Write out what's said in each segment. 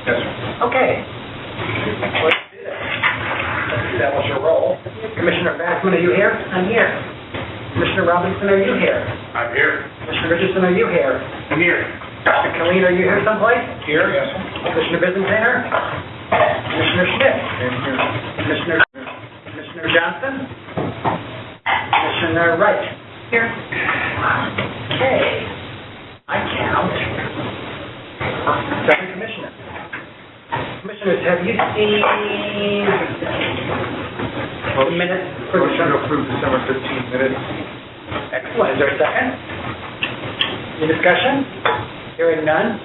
Yes, sir. Okay. Let's do this. Let's establish a roll. Commissioner Bassman, are you here? I'm here. Commissioner Robinson, are you here? I'm here. Commissioner Richardson, are you here? I'm here. Mr. Killeen, are you here someplace? Here? Yes, sir. Commissioner Byzantiner? Commissioner Schmidt? I'm here. Commissioner Johnson? Commissioner Wright? Here. Okay. I count 7 commissioners. Commissioners, have you seen the minutes for Motion to December? approve December 15 minutes. Excellent. Is there a second? Any discussion? Hearing none.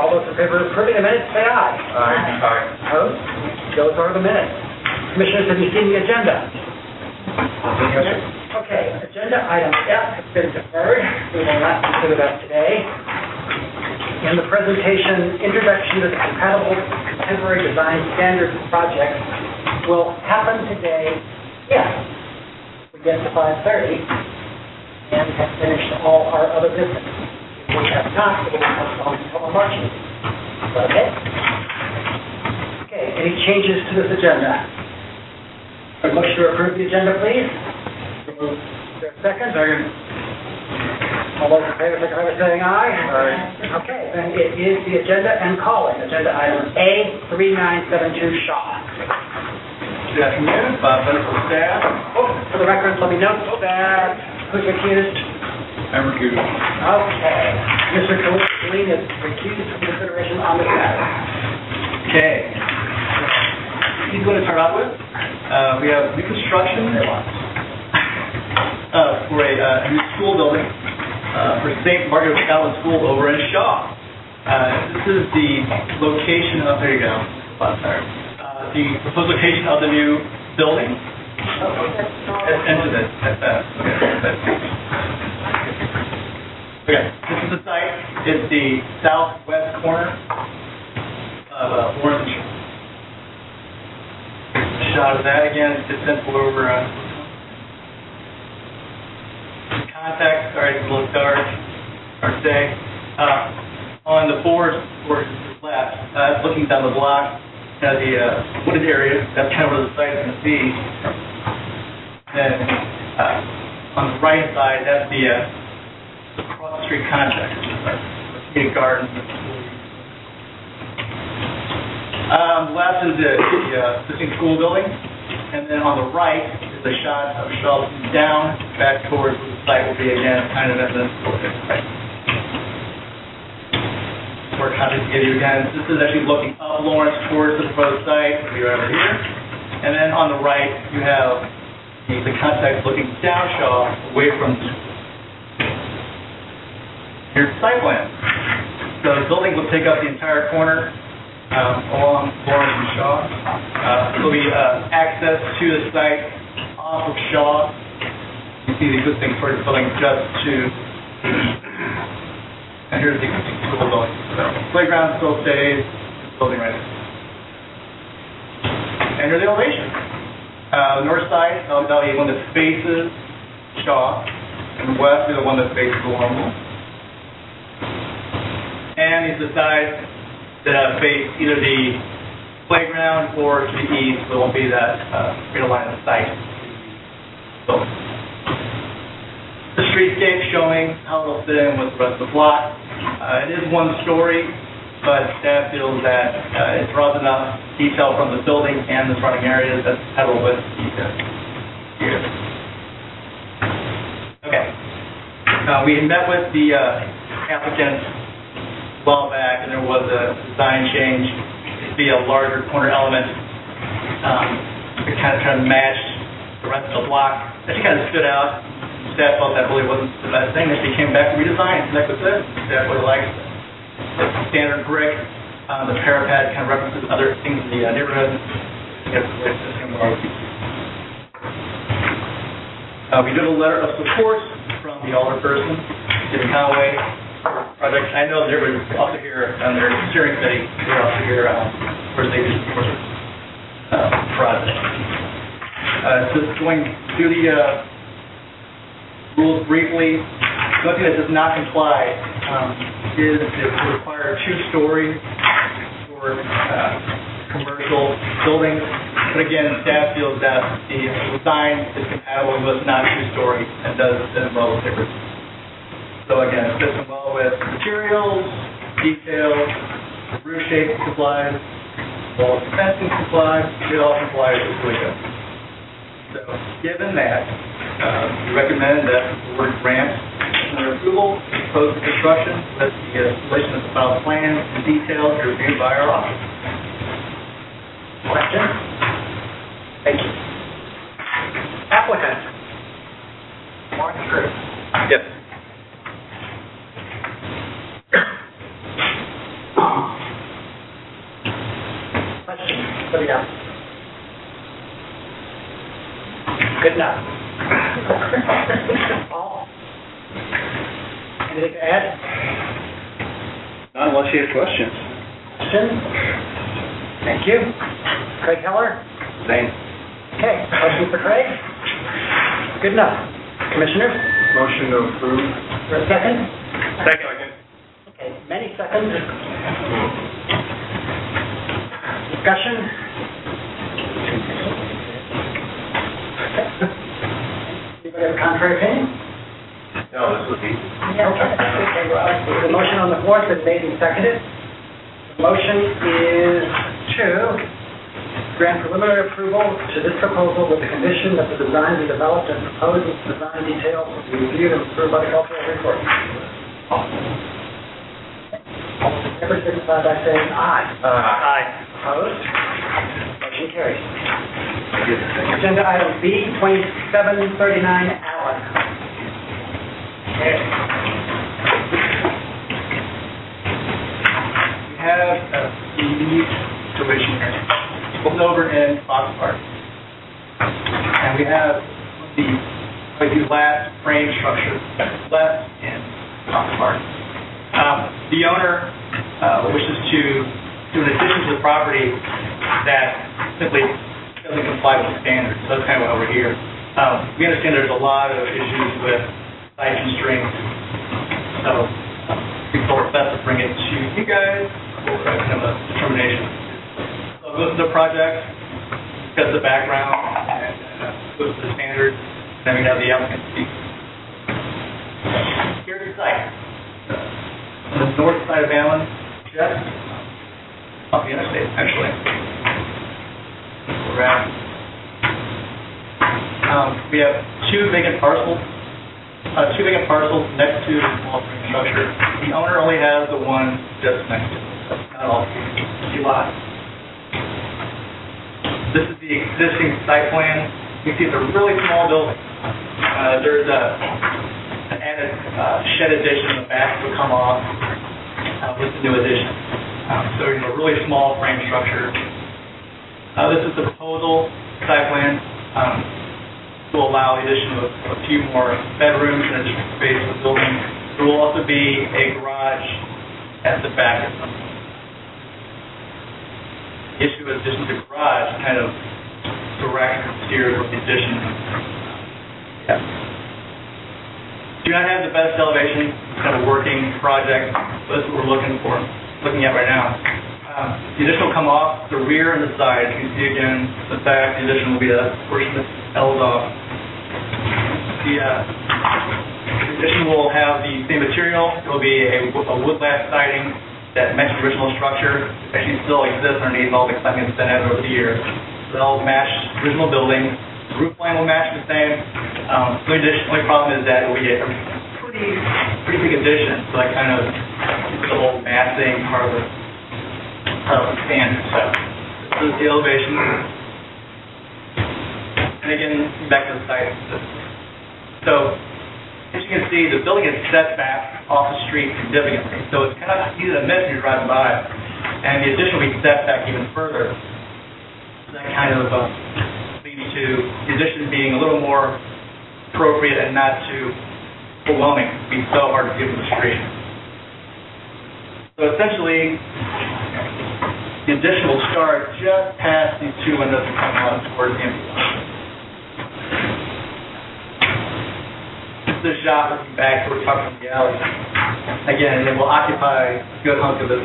All those in favor of approving the minutes, say aye. Aye. Opposed? Those are the minutes. Commissioners, have you seen the agenda? Yes, sir. Okay, agenda item F has been deferred. We will not consider that today. In the presentation, introduction to the compatible contemporary design standards project will happen today if we get to 5:30 and have finished all our other business. If we have not, it will be postponed until our March meeting. Okay? Okay, any changes to this agenda? A motion to approve the agenda, please. Is there a second? Second. All those in favor, signify by saying aye. Aye. Okay, then it is the agenda and calling. Agenda item A3972, Shaw. Good afternoon, medical staff. Oh, for the record, let me note that who's recused? I'm recused. Okay. Mr. Killeen is recused from consideration on this matter. Okay. Here's what to start out with. We have reconstruction for a new school building for St. Margaret Catholic School over in Shaw. This is the location of, there you go, the proposed location of the new building. Enter this. Okay, this is the site. It's the southwest corner of Lawrence and Shaw. Shot of that again, just simple over contact, sorry, it's a little dark, hard to say. On the board towards the left, looking down the block, the wooded area, that's kind of where the site is going to be. And on the right side, that's the cross street contact, community garden. On the left is the existing school building, and then on the right is a shot of Shaw down back towards where the site will be again, kind of at the right. More context to give you again. This is actually looking up Lawrence towards the proposed site. We'll be right over here, and then on the right you have the contact looking down Shaw away from the school. Here's the site plan. So the building will take up the entire corner. Along Lawrence and Shaw. There'll be access to the site off of Shaw. You see the existing storage building just to, and here's the existing school building. So playground still stays, building right there. And here's the elevation. The north side, that'll be one that faces Shaw, and the west is the one that faces Lawrence. And these are the sides that face either the playground or to the east, so it won't be that straight line of sight. So, the streetscape showing how it'll fit in with the rest of the block. It is one story, but staff feels that it draws enough detail from the building and the surrounding areas that's a little bit detail here. Okay. We had met with the applicant while back, and there was a design change to be a larger corner element to kind of match the rest of the block. That just kind of stood out. Staff felt that really wasn't the best thing. They came back and redesigned, and that was it. Staff really liked the standard brick. The parapet kind of references other things in the neighborhood. We did a letter of support from the alderperson, Jim Conway. Project. I know there was also here on their steering committee. They're also here for the project. Just going through the rules briefly. One thing that does not comply is it would require 2 stories for for commercial buildings. But again, staff feels that the design is compatible with not two-story and does fit well with different. So again, it fits in well with materials, details, roof shape supplies, wall fencing supplies. It all complies with really good. So given that, we recommend that the board grant under approval, proposed construction with the installation of the final plan and details reviewed by our office. Questions? Thank you. Applicant? Mark Screw. Yes. Questions for the applicant? Good enough. Paul? Anything to add? Not unless you have questions. Questions? Thank you. Craig Heller? Same. Okay, motion for Craig? Good enough. Commissioners? Motion to approve. For a second? Second. Okay, many seconds. Discussion? Anybody have a contrary opinion? No, this was easy. Okay. The motion on the floor has been made and seconded. The motion is to grant preliminary approval to this proposal with the condition that the design be developed and proposed design details will be reviewed and approved by the cultural report. All those in favor signify by saying aye. Aye. Opposed? Motion carries. Agenda item B, 2739 Allen. We have a unique situation here. It's over in Fox Park. And we have the last frame structure left in Fox Park. The owner wishes to do an addition to the property that simply doesn't comply with the standards. So that's kind of why we're here. We understand there's a lot of issues with site constraints. So we thought it's best to bring it to you guys for kind of a determination. So go through the project, discuss the background, and go through the standards, and then we have the applicant speak. Here's the site. On the north side of Allen, just off the interstate, actually. We're at. We have two vacant parcels next to the small frame structure. The owner only has the one just next to it. That's not all two lots. This is the existing site plan. You can see it's a really small building. There's an added shed addition in the back that will come off with the new addition. So you have a really small frame structure. This is the proposal site plan. To allow the addition of a few more bedrooms and additional space in the building. There will also be a garage at the back of the building. The issue with addition to the garage kind of directs and steers with the addition. Yeah. Do not have the best elevation, kind of working project, but that's what we're looking at right now. The addition will come off the rear and the side. You can see again, the back, the addition will be a portion that's held off. The addition will have the same material. It will be a wood-lap siding that matches the original structure. It actually still exists underneath all the cladding that's been added over the years. They'll match the original building. The roof line will match the same. The only problem is that we get a pretty big addition, so that kind of the whole massing part of the standard. So this is the elevation. And again, back to the site. So as you can see, the building is set back off the street significantly. So it's kind of easy to miss when you're driving by. And the addition will be set back even further. So that kind of leads to the addition being a little more appropriate and not too overwhelming. It'd be so hard to see from the street. So essentially, the addition will start just past these two windows and come out towards the empty lot. This is the shot looking back towards from the alley. Again, it will occupy a good hunk of the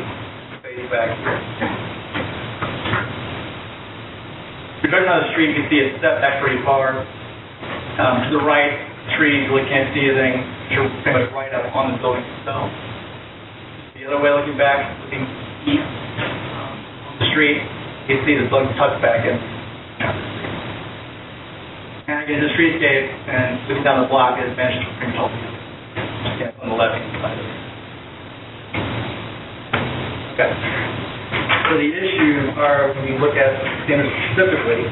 space back here. driving down the street, you can see it step back pretty far. To the right, trees, you really can't see anything. You're pretty much right up on the building itself. The other way, looking back, looking east on the street, you can see the building tucked back in. And again, the streetscape, and looking down the block, is managed to pretty much on the left-hand side of it. Okay. So the issues are, when you look at standards specifically,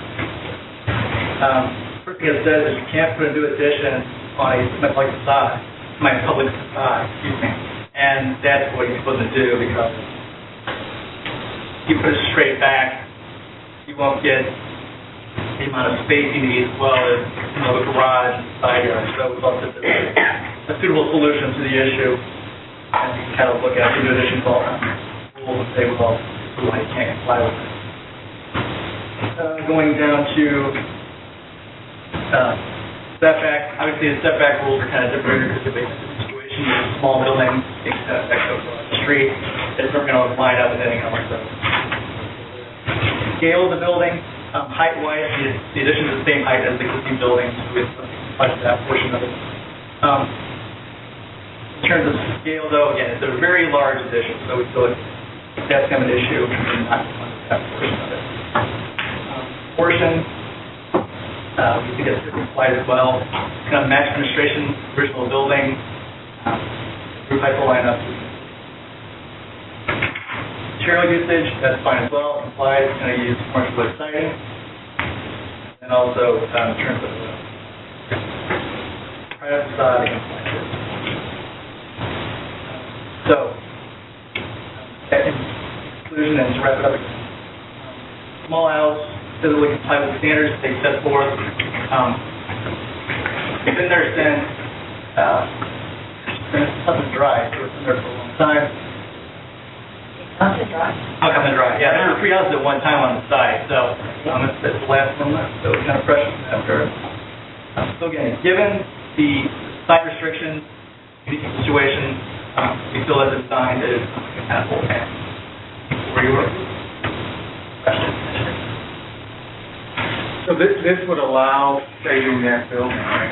first thing it says is you can't put a new addition on a public facade, and that's what you're supposed to do, because if you put it straight back, you won't get the amount of space you need, as well as the garage and side yard. So we'd love to do a suitable solution to the issue, and you can kind of look at the new additions all rules and say, well, you can't comply with it. Going down to setback, obviously the setback rules are kind of different because of the situation. You have a small building, big setback goes on the street, it's never going to line up with anything else. So, scale of the building, height-wise, the addition is the same height as the existing building, so we touch that portion of it. In terms of scale, though, again, it's a very large addition, so we feel like that's kind of an issue, and not that portion of it. We think it's complied as well. Kind of match administration, original building, roof height will line up. Material usage, that's fine as well, complies, it's going to use commercial wood siding. And also, in terms of private facade, it complies with. So, in conclusion, and to wrap it up, small house, physically comply with the standards they set forth. It's been there since it's up and dry, so it's been there for a long time. Up and dry? Up and dry, yeah. There were 3 houses at one time on the site, so it's the last one left, so it's kind of fresh after. So again, given the site restrictions, the situation, we feel that the design is compatible and where you were. So this would allow saving that building, right?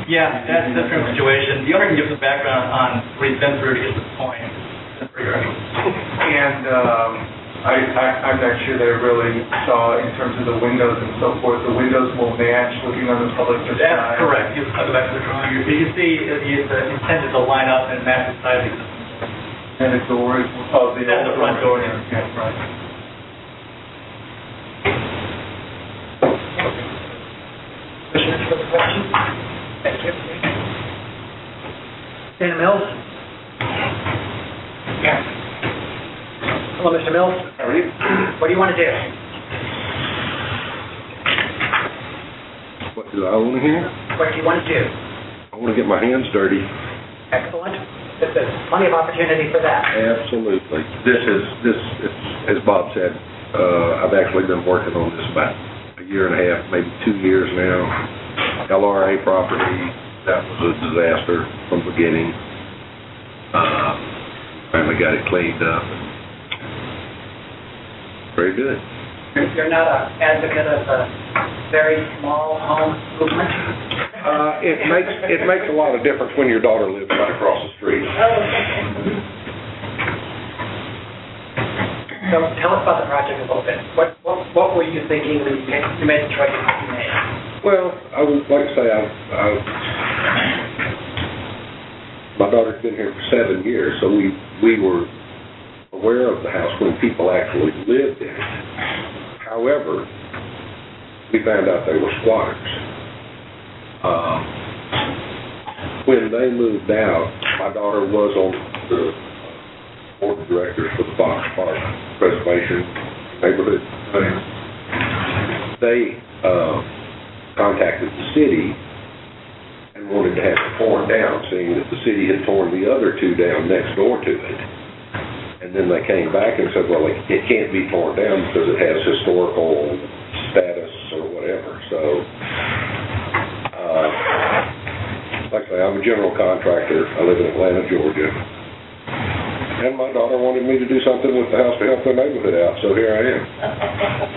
Yeah, that's the different situation. The owner can give some background on what he's been through to get to this point. And I'm not sure they really saw in terms of the windows and so forth. The windows will match looking on the public facade. That's correct. You can go back to the drawing. You can see the intent is to line up and match the side of the existing. And the doors, That's the front door. Yeah, right. Further questions? Thank you. Dana Mills? Yeah. Hello, Mr. Mills. How are you? What do you want to do? What do I want to hear? What do you want to do? I want to get my hands dirty. Excellent. There's plenty of opportunity for that. Absolutely. This, as Bob said, I've actually been working on this about a year and a half, maybe 2 years now. LRA property, that was a disaster from the beginning. Finally got it cleaned up. Very good. You're not an advocate of a very small home movement? It makes a lot of difference when your daughter lives right across the street. So tell us about the project a little bit. What were you thinking when you made the choice that you made? Well, I would like to say my daughter's been here for 7 years, so we were aware of the house when people actually lived in it. However, we found out they were squatters. When they moved out, my daughter was on the board of directors for the Fox Park Preservation Neighborhood. They contacted the city and wanted to have it torn down, seeing that the city had torn the other 2 down next door to it. And then they came back and said, well, it can't be torn down because it has historical status or whatever. So, like I say, I'm a general contractor. I live in Atlanta, Georgia. And my daughter wanted me to do something with the house to help the neighborhood out, so here I am.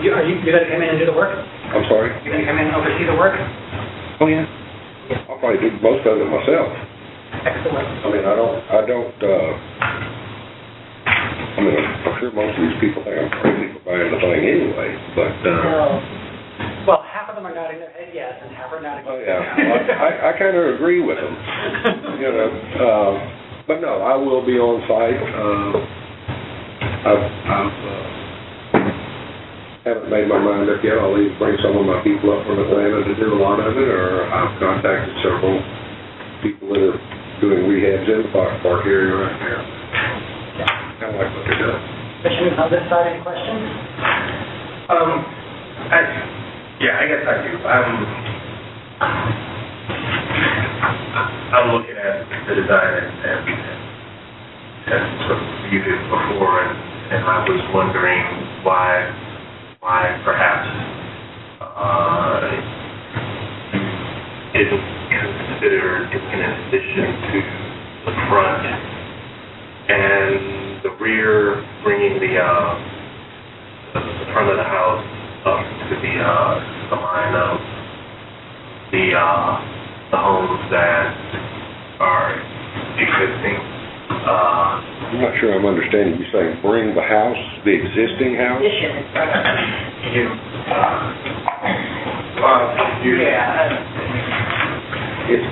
You going to come in and do the work? I'm sorry? You can come in and oversee the work? Oh, yeah. I'll probably do most of it myself. Excellent. I mean, I'm sure most of these people think I'm crazy for buying the thing anyway, but, Well, half of them are nodding their head yes, and half are nodding. oh, yeah. Well, I kind of agree with them, you know, but no, I will be on site. Haven't made my mind up yet. I'll either bring some of my people up from Atlanta to do a lot of it, or I've contacted several people that are doing rehabs in the Park area right now. Kind of like what they're doing. Commissioners on this side, any questions? I guess I do. I'm looking at the design and sort of viewed it before, and I was wondering why perhaps you didn't consider doing an addition to the front and the rear, bringing the front of the house up to the line of the homes that are existing. I'm not sure I'm understanding you saying bring the house, the existing house?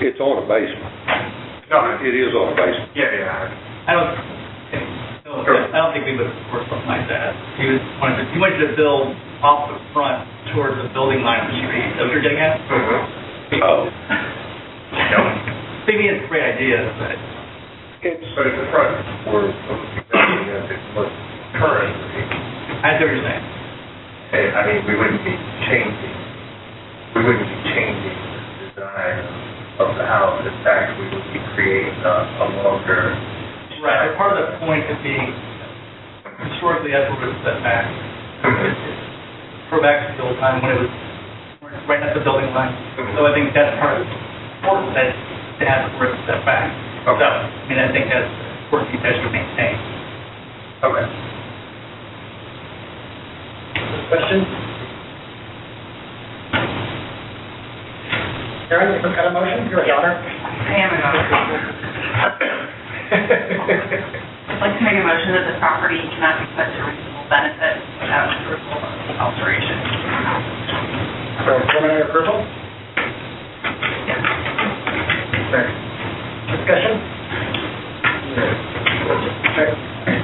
It's on a basement. No, It is on a basement. yeah. I don't think we would support something like that. He wanted to build off the front towards the building line of the street. Is that what you're getting at? Oh. Maybe it's a great idea, but But at the front, we're exactly as it was currently. I see what you're saying. I mean, we wouldn't be changing the design of the house. In fact, we would be creating a longer. Right. But part of the point could be historically that's where it was set back. Go back to the old time when it was right at the building line. So I think that's part of the important that to have where it's set back. Okay. So, I mean, I think that's important that you maintain. Okay. Questions? Karen, you got a motion? You're a daughter. I am a daughter. I'd like to make a motion that the property cannot be put to reasonable benefit without approval of alteration. So, preliminary approval? Yes. Discussion?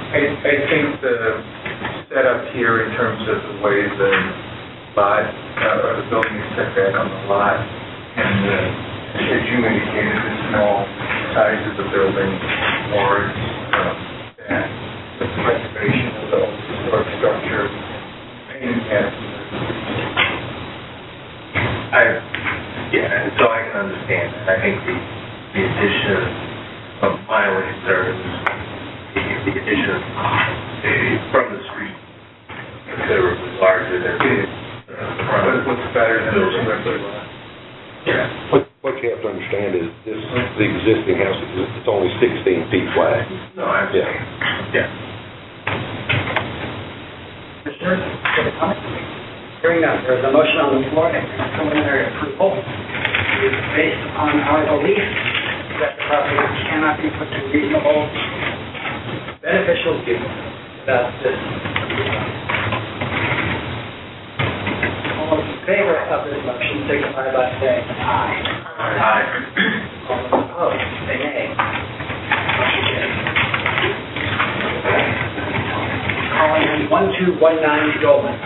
I think the setup here in terms of the way the lot, or the building is set back on the lot, and as you indicated, the small size of the building warrants that the preservation of the old historic structure and And so I can understand that. I think the addition of my only concern is the addition from the street considerably larger than the front of what's better than the building. regular lot. Yeah. What you have to understand is the existing house, it's only 16 feet wide. No, I understand. Yeah. Commissioners, any comments? Hearing none, there is a motion on the floor and preliminary approval. It is based on our belief that the property cannot be put to reasonable, beneficial use without this. All those in favor of this motion signify by saying aye. Aye. All those opposed, say nay. Motion carries. Calling in 1219 Dolman.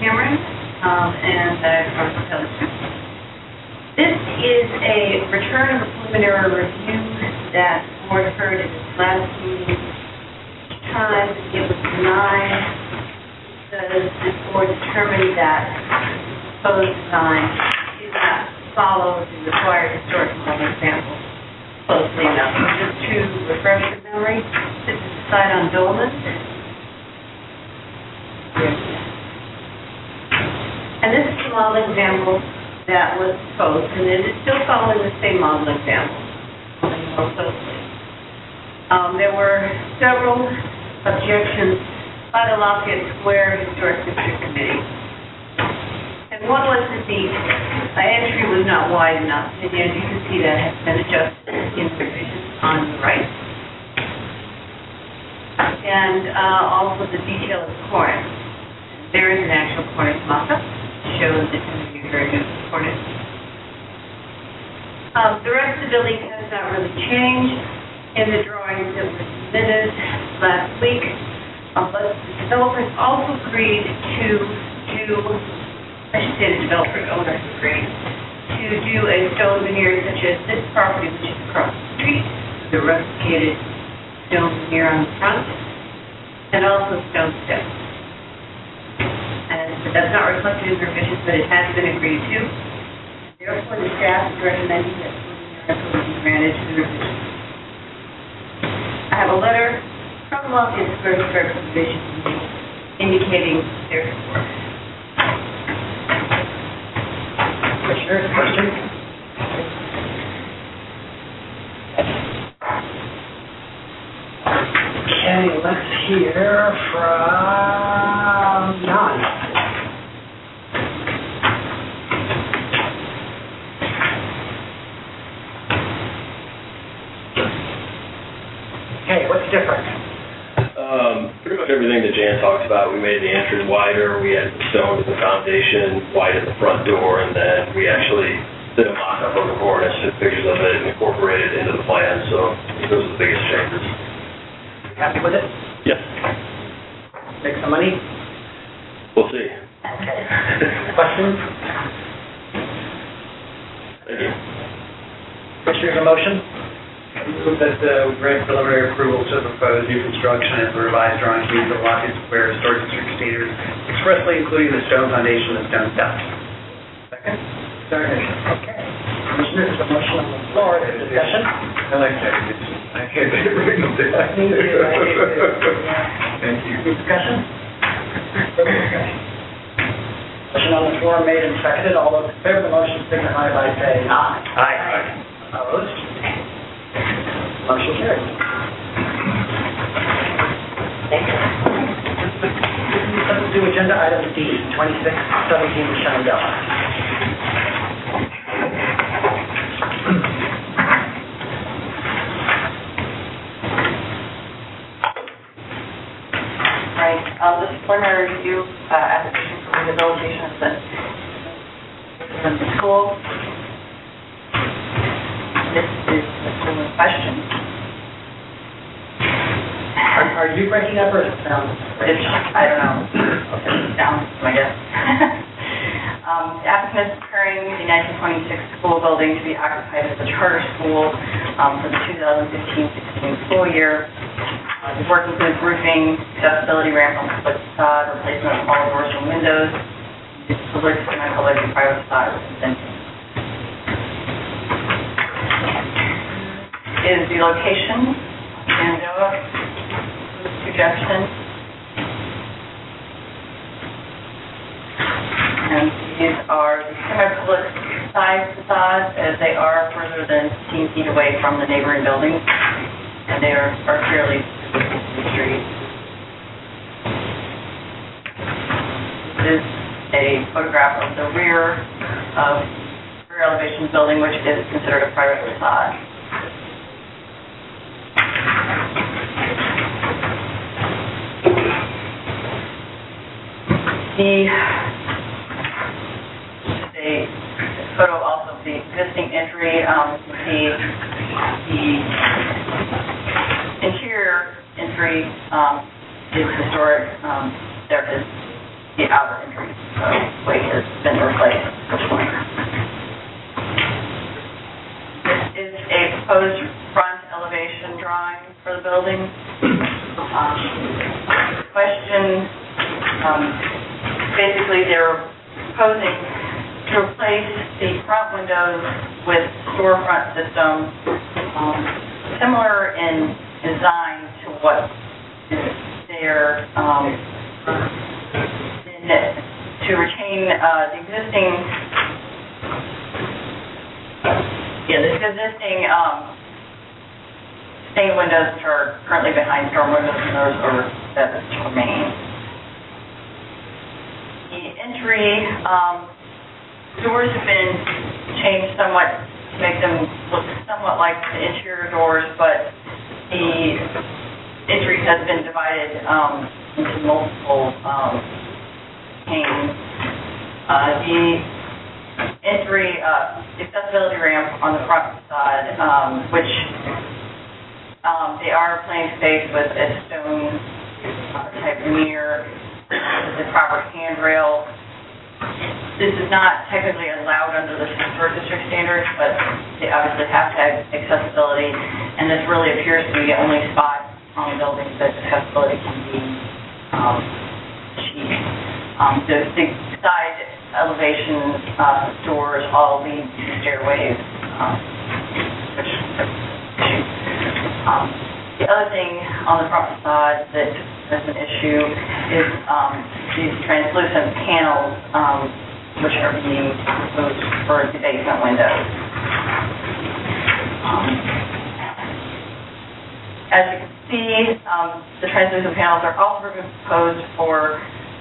Cameron, and from Intelligence. This is a return of a preliminary review that the board heard at its last meeting. Each time it was denied, the because the board determined that proposed design did not follow the required historic model example closely enough. Just to refresh your memory, this is the site on Dolman. And this is the model example that was proposed, and it is still following the same model example, only more closely. There were several objections by the Lafayette Square Historic District Committee. And one was that the entry was not wide enough, and as you can see, that has been adjusted in provisions on the right. And also the detail of the cornice. There is an actual cornice mock-up that shows the very new cornice. The rest of the building has not really changed in the drawings that were submitted last week, but the developers also agreed to do, I should say the developer owners agreed, to do a stone veneer such as this property, which is across the street, the rusticated stone veneer on the front, and also stone steps. And that's not reflected in revisions, but it has been agreed to. Therefore, the staff is recommending that the be granted to the revisions. I have a letter from the Lafayette Square Historic Division indicating their support. Commissioners, questions? Okay, let's hear from Jan. Okay, what's different? Pretty much everything that Jan talked about. We made the entry wider, we had the stone in the foundation, white at the front door, and then we actually did a mock-up of the cornice, took pictures of it, and incorporated it into the plan, so those are the biggest changes. Happy with it? Yes. Make some money? We'll see. Okay. Questions? Thank you. Commissioners, a motion? Move that we grant preliminary approval to propose new construction as the revised drawings meet the Lafayette Square Historic District standards, expressly including the stone foundation and stone steps. Second? Second. Okay. Commissioners, there's a motion on the floor. There's discussion? I like that addition. I can't bring them down. Me too. Thank you. Discussion? Further discussion? Motion on the floor made and seconded. All those in favor of the motion signify by saying aye. Aye. Opposed? Motion carried. Let's do agenda item D, 2617 Shenandoah. Right, this is preliminary review application for rehabilitation of the school. This is a similar question. Are you breaking up or is it sound? I don't know. Okay, sounds, I guess. The applicant is preparing the 1926 school building to be occupied as a charter school for the 2015-16 school year. The work includes roofing, accessibility ramp on the public facade, replacement of all doors and windows, public, semi-public, and private facade fencing. Is the location, Shenandoah, suggestion. And these are the semi-public side facades as they are further than 15 feet away from the neighboring buildings, and they are fairly the street. This is a photograph of the rear elevation building, which is considered a private facade. The photo also of the existing entry. You can see the interior entry is historic. There is the outer entry, which has been replaced. This is a proposed front elevation drawing for the building. Question basically they're proposing to replace the front windows with storefront system, similar in design to what is there, to retain the existing stained windows which are currently behind storm windows, and those are that remain. The entry doors have been changed somewhat to make them look somewhat like the interior doors, but the entry has been divided into multiple panes. The entry accessibility ramp on the front side, which they are plain space with a stone type veneer, the proper handrail. This is not technically allowed under the historic district standards, but they obviously have to have accessibility, and this really appears to be the only spot on the building that accessibility can be achieved. The side elevation doors all lead to stairways, which the other thing on the front facade that is an issue is these translucent panels, which are being proposed for the basement windows. As you can see, the translucent panels are also proposed for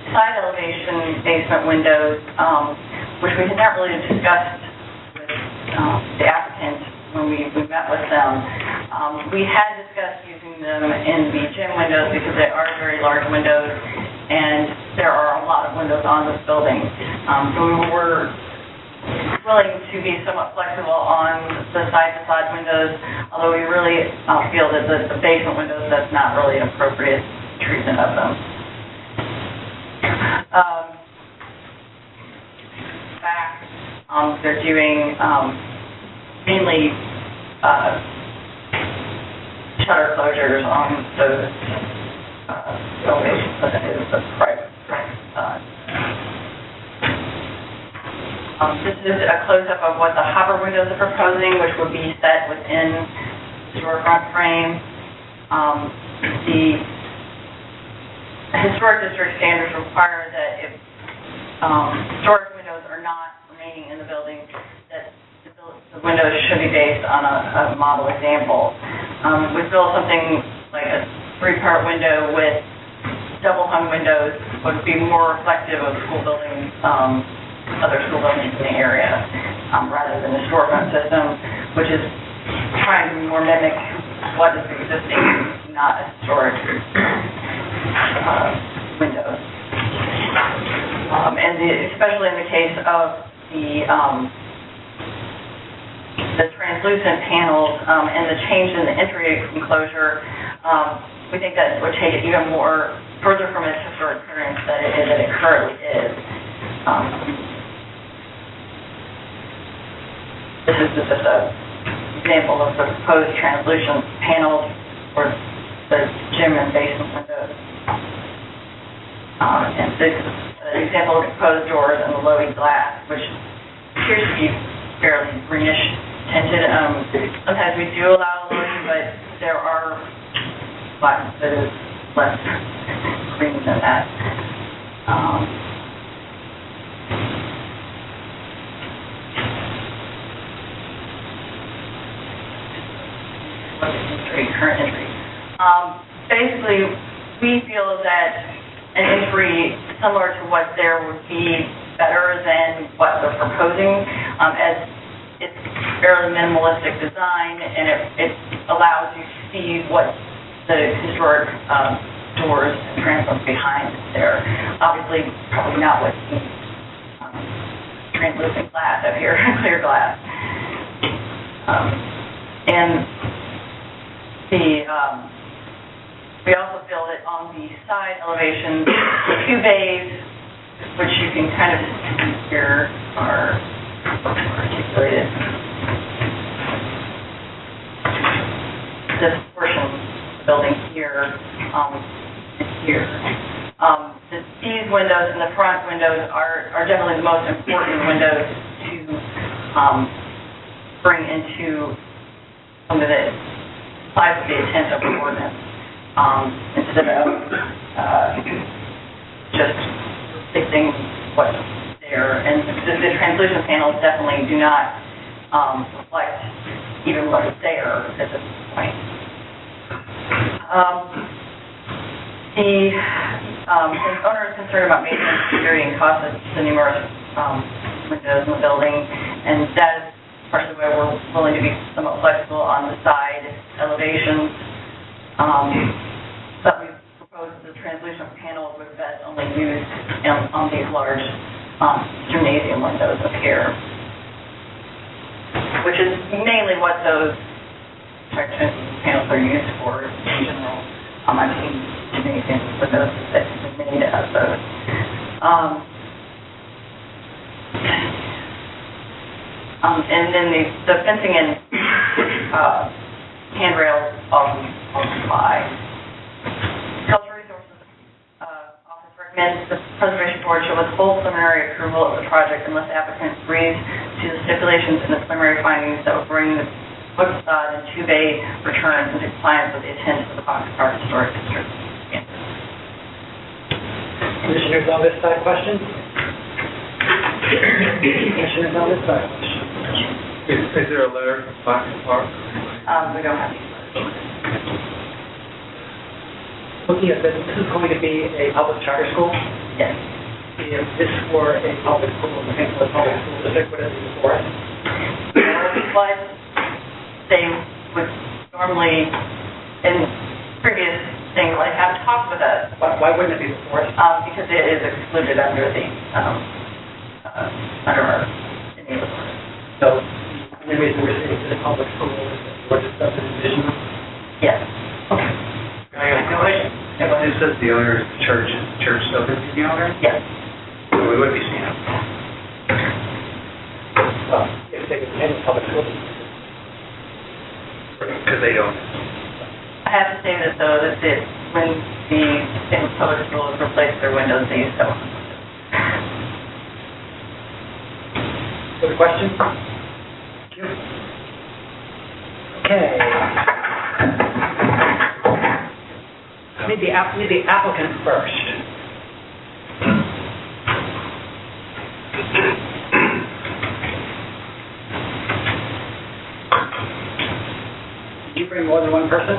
side elevation basement windows, which we had not really discussed with the applicant when we met with them. We had discussed using them in the gym windows because they are very large windows, and there are a lot of windows on this building. So we were willing to be somewhat flexible on the side-to-side windows, although we really feel that the basement windows, that's not really an appropriate treatment of them. Back, they're doing mainly shutter closures on those elevations, but it is a private side. This is a close-up of what the hopper windows are proposing, which would be set within the storefront frame. The historic district standards require that if historic windows are not remaining in the building, that the windows should be based on a model example. We feel something like a three-part window with double-hung windows would be more reflective of school buildings, other school buildings in the area, rather than the storefront system, which is trying to more mimic what is existing, not a historic windows. And especially in the case of the translucent panels and the change in the entry enclosure, we think that would take it even more further from its historic appearance than it currently is. This is just an example of the proposed translucent panels for the gym and basement windows. And this is an example of proposed doors and the loading glass, which appears to be fairly greenish tinted. Sometimes we do allow loading, but there are spots that is less green than that. Current entry. Basically, we feel that an entry similar to what there would be better than what they're proposing, as it's fairly minimalistic design, and it allows you to see what the historic doors and transoms behind there. Obviously, probably not with the translucent glass up here, clear glass. We also feel that on the side elevations, the two bays, which you can kind of see here, are articulated. This portion of the building here, and here. The these windows and the front windows are definitely the most important windows to bring into something that applies to the intent of the ordinance, instead of just fixing what's there. And the translucent panels definitely do not reflect even what's there at this point. The owner is concerned about maintenance, security, and cost of the numerous windows in the building, and that is partially why we're willing to be somewhat flexible on the side elevations. But we've proposed the translucent panels would best only used on these large gymnasium windows up here, which is mainly what those translucent panels are used for in general. I've seen gymnasium windows that have been made out of those. And then the fencing and handrails also apply. Cultural Resources Office recommends the Preservation Board should withhold preliminary approval of the project unless the applicant agrees to the stipulations in the preliminary findings that will bring the wood facade and two-bay returns into compliance with the intent of the Fox Park Historic District. Commissioners on this side, questions? Commissioners on this side, questions? Is there a letter from Fox Park? We don't have any. Looking at this, this is going to be a public charter school. Yes. If this were a public school, the St. Louis Public School District would have been before us. But they would normally, in previous things, like have talked with us. Why wouldn't it be before us? Because it is excluded under the, under our city ordinance. So, the only reason we're saying this is a public school is what is subdivision? Yes. Okay. It says the owner is the church. Is the church still going to be the owner? Yes. So we would be seeing it. Well, if they could name a public school. Because they don't. I have to say that though, that when the St. Louis Public Schools replace their windows, they use that one. Other questions? Thank you. Okay. Meet the applicant first. Did you bring more than one person?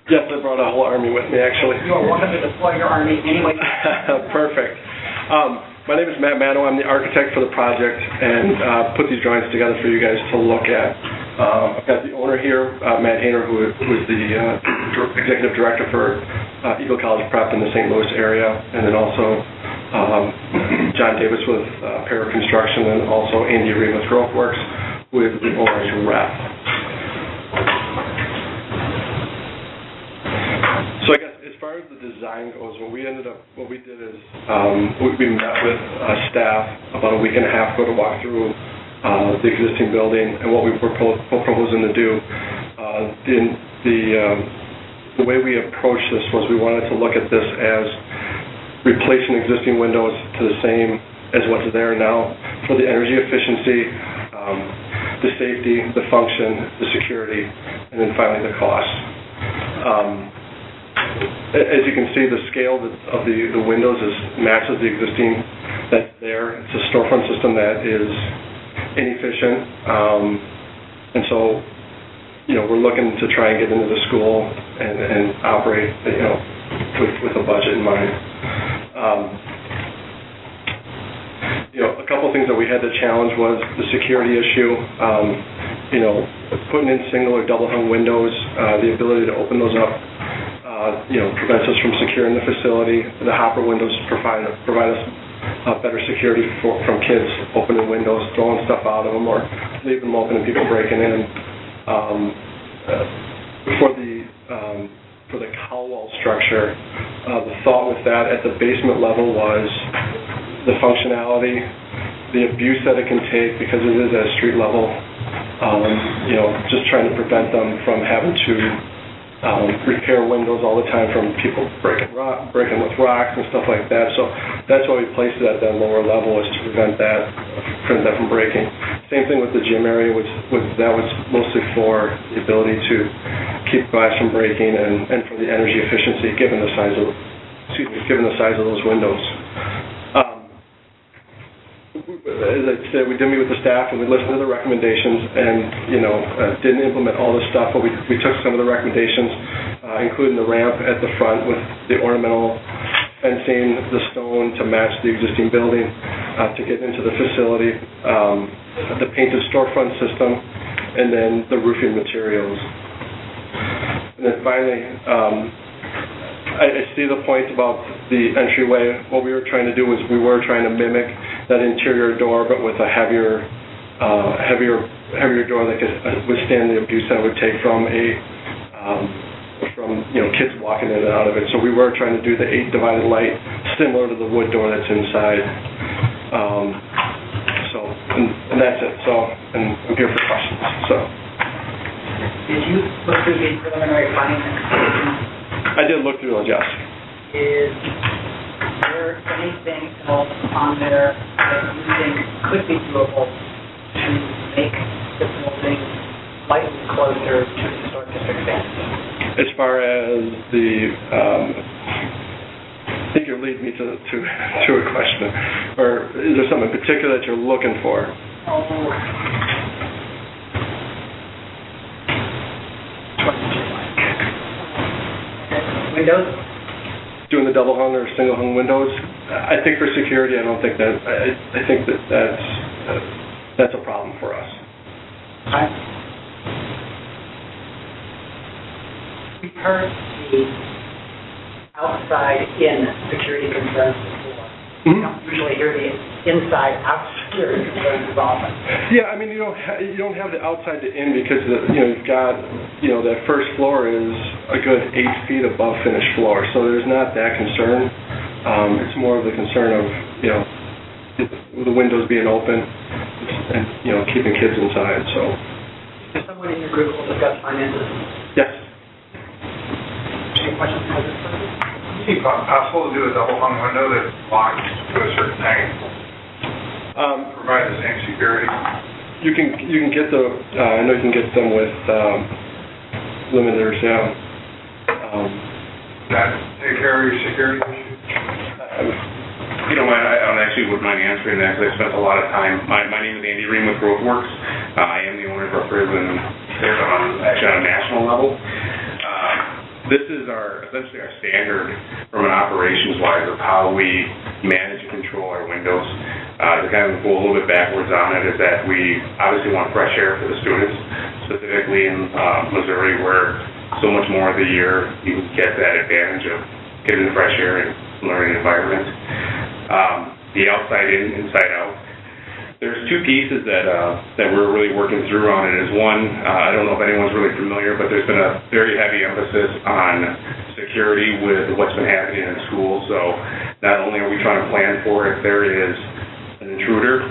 Yes, I brought a whole army with me, actually. You are welcome to deploy your army anyway. Perfect. My name is Matt Mano. I'm the architect for the project and put these drawings together for you guys to look at. I've got the owner here, Matt Hayner, who is the executive director for Eagle College Prep in the St. Louis area, and then also John Davis with Para Construction, and also Andy Reed with Growth Works with the owner's rep. So I guess as far as the design goes, what we did is we met with staff about a week and a half ago to walk through the existing building and what we were proposing to do. The way we approached this was we wanted to look at this as replacing existing windows to the same as what's there now for the energy efficiency, the safety, the function, the security, and then finally the cost. As you can see, the scale of the windows matches the existing that's there. It's a storefront system that is inefficient, and so we're looking to try and get into the school and operate with a budget in mind. A couple of things that we had to challenge was the security issue. Putting in single or double hung windows, the ability to open those up prevents us from securing the facility. The hopper windows provide us better security from kids opening windows, throwing stuff out of them, or leaving them open and people breaking in. For the cowl wall structure, the thought with that at the basement level was the functionality, the abuse that it can take because it is at street level. Just trying to prevent them from having to repair windows all the time from people breaking with rocks and stuff like that. So that's why we placed it at that lower level, is to prevent that from breaking. Same thing with the gym area, that was mostly for the ability to keep glass from breaking and for the energy efficiency, given the size of those windows. As I said, we did meet with the staff and we listened to the recommendations and, didn't implement all this stuff, but we took some of the recommendations, including the ramp at the front with the ornamental fencing, the stone to match the existing building to get into the facility, the painted storefront system, and then the roofing materials. And then finally, I see the point about the entryway. What we were trying to do was we were trying to mimic that interior door, but with a heavier door that could withstand the abuse that it would take from kids walking in and out of it. So we were trying to do the 8 divided light, similar to the wood door that's inside. And that's it. So, and I'm here for questions. So. Did you look through the preliminary findings and conclusions? I did look through those, yes. Is there anything else on there that you think could be doable to make the building slightly closer to the historic district standards? As far as I think you're leading me to a question, or is there something in particular that you're looking for? Windows? Doing the double hung or single hung windows? I think for security, I don't think that. I think that's a problem for us. We've heard the outside-in security concerns before. Mm-hmm. You don't usually hear the inside-out security concerns as often. Yeah, I mean, you don't have the outside to in because you've got that first floor is a good 8 feet above finished floor, so there's not that concern. It's more of the concern of the windows being open and keeping kids inside. So. Is someone in your group will discuss finances? Yes. Any questions for this person? Is it possible to do a double hung window that's locked to a certain height? Provide the same security? You can get I know you can get them with limiters, yeah. That take care of your security issue? You don't mind, I actually wouldn't mind answering that because I spent a lot of time. My name is Andy Ream with Roadworks. I am the owner of our prison actually on a national level. This is essentially our standard from an operations-wise of how we manage and control our windows. To kind of go a little bit backwards on it is that we obviously want fresh air for the students, specifically in Missouri where so much more of the year you can get that advantage of getting the fresh air and learning environment. The outside in, inside out. There's 2 pieces that we're really working through on it. Is one, I don't know if anyone's really familiar, but there's been a very heavy emphasis on security with what's been happening in schools. So not only are we trying to plan for if there is an intruder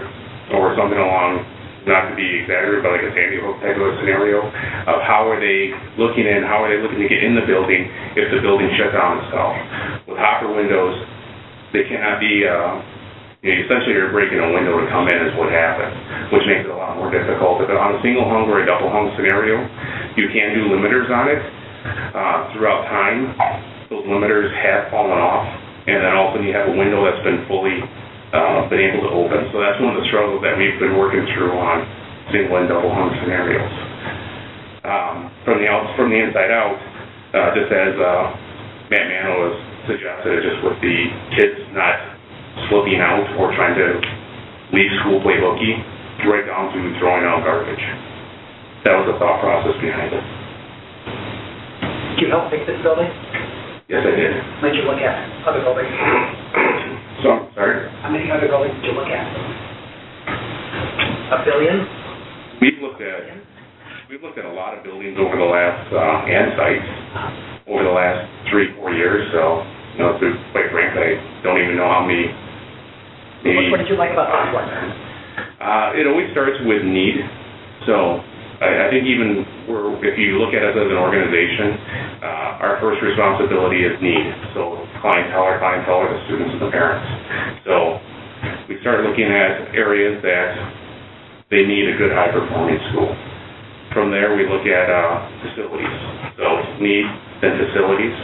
or something along, not to be exaggerated, but like a Sandy Hook type of a scenario, of how are they looking to get in the building if the building shuts down itself. With hopper windows, they cannot be essentially you're breaking a window to come in is what happens, which makes it a lot more difficult. If on a single hung or a double hung scenario, you can do limiters on it. Throughout time, those limiters have fallen off, and then all of a sudden you have a window that's been fully been able to open. So that's one of the struggles that we've been working through on single and double hung scenarios. From the inside out, just as Matt Mano has suggested, just with the kids not slipping out or trying to leave school play hooky, right down to throwing out garbage. That was the thought process behind it. Did you help pick this building? Yes, I did. Did you look at other buildings? So, sorry? How many other buildings did you look at? $1 billion? We've looked at a lot of buildings over the last, and sites, over the last 3-4 years, so, to be quite frank, I don't even know how many. What did you like about this one? It always starts with need. So I think even if you look at us as an organization, our first responsibility is need. So clientele are the students and the parents. So we start looking at areas that they need a good high-performing school. From there, we look at facilities. So need, then facilities.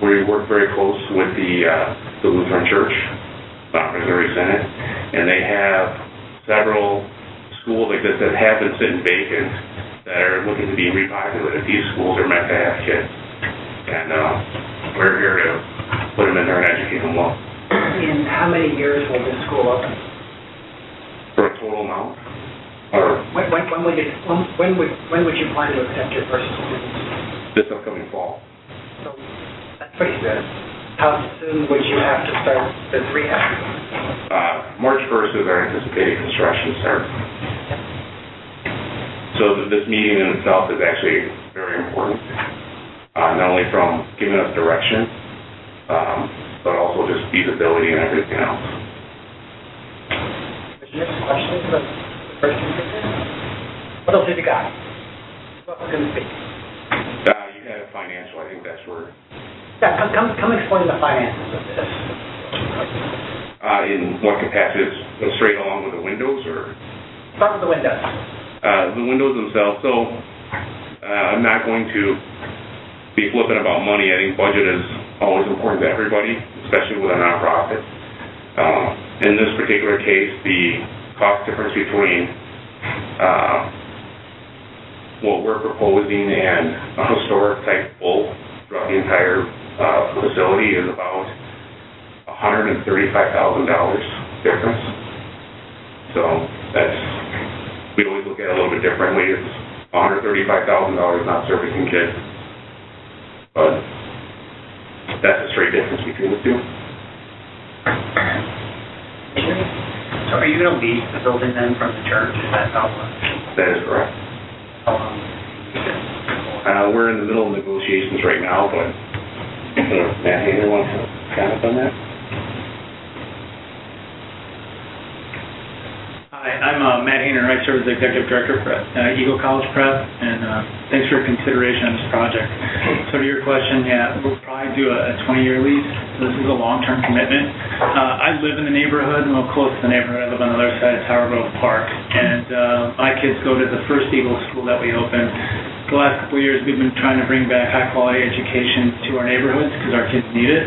We work very close with the Lutheran Church, Missouri Synod, and they have several schools like this that have been sitting vacant that are looking to be repopulated. These schools are meant to have kids, and we're here to put them in there and educate them well. In how many years will this school open? For a total amount? Or When would you plan to accept your first students? this upcoming fall? So that's pretty good. How soon would you have to start this rehab? March 1st is our anticipated construction start. So this meeting in itself is actually very important, not only from giving us direction, but also just feasibility and everything else. Next question is the first speaker. What else have you got? What's going to speak? You had a financial, I think that's where... Yeah, come explain the finances of this. In what capacity? It's straight along with the windows, or? Start with the windows. The windows themselves. So I'm not going to be flippant about money. I think budget is always important to everybody, especially with a nonprofit. In this particular case, the cost difference between what we're proposing and a historic type full throughout the entire facility is about $135,000 difference. So we always look at it a little bit differently. It's $135,000 not servicing kids, but that's a straight difference between the two. So are you going to lease the building then from the church? Is that how long? That is correct. How long? We're in the middle of negotiations right now, but Matt Hayner wants to comment on that. Hi, I'm Matt Hayner. I serve as the Executive Director for Eagle College Prep, and thanks for your consideration on this project. So to your question, yeah, we'll probably do a 20-year lease. So this is a long-term commitment. I live in the neighborhood, well, close to the neighborhood. I live on the other side of Tower Grove Park, and my kids go to the first Eagle school that we opened. The last couple of years, we've been trying to bring back high-quality education to our neighborhoods because our kids need it.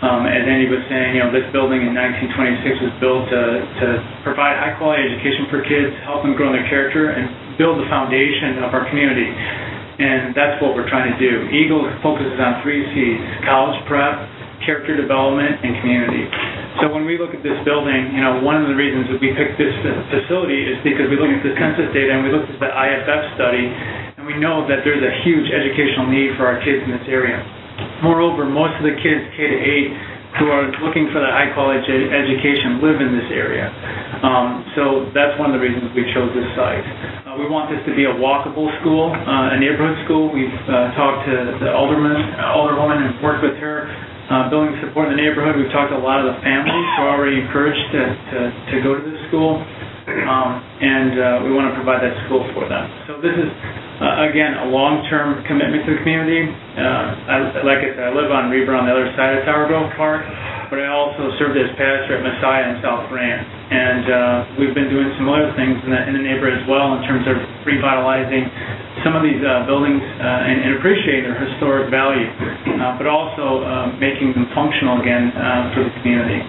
As Andy was saying, this building in 1926 was built to provide high-quality education for kids, help them grow in their character, and build the foundation of our community. And that's what we're trying to do. Eagle focuses on 3 C's: college prep, character development, and community. So when we look at this building, one of the reasons that we picked this facility is because we looked at the census data and we looked at the IFF study, and we know that there's a huge educational need for our kids in this area. Moreover, most of the kids K-8 who are looking for that high-quality education live in this area. So that's one of the reasons we chose this site. We want this to be a walkable school, a neighborhood school. We've talked to the alderwoman and worked with her, building support in the neighborhood. We've talked to a lot of the families who are already encouraged to go to this school, and we want to provide that school for them. So this is, again, a long-term commitment to the community. Like I said, I live on Reber on the other side of Tower Grove Park, but I also served as pastor at Messiah in South Branch. And we've been doing some other things in the neighborhood as well in terms of revitalizing some of these buildings and appreciating their historic value, but also making them functional again for the community.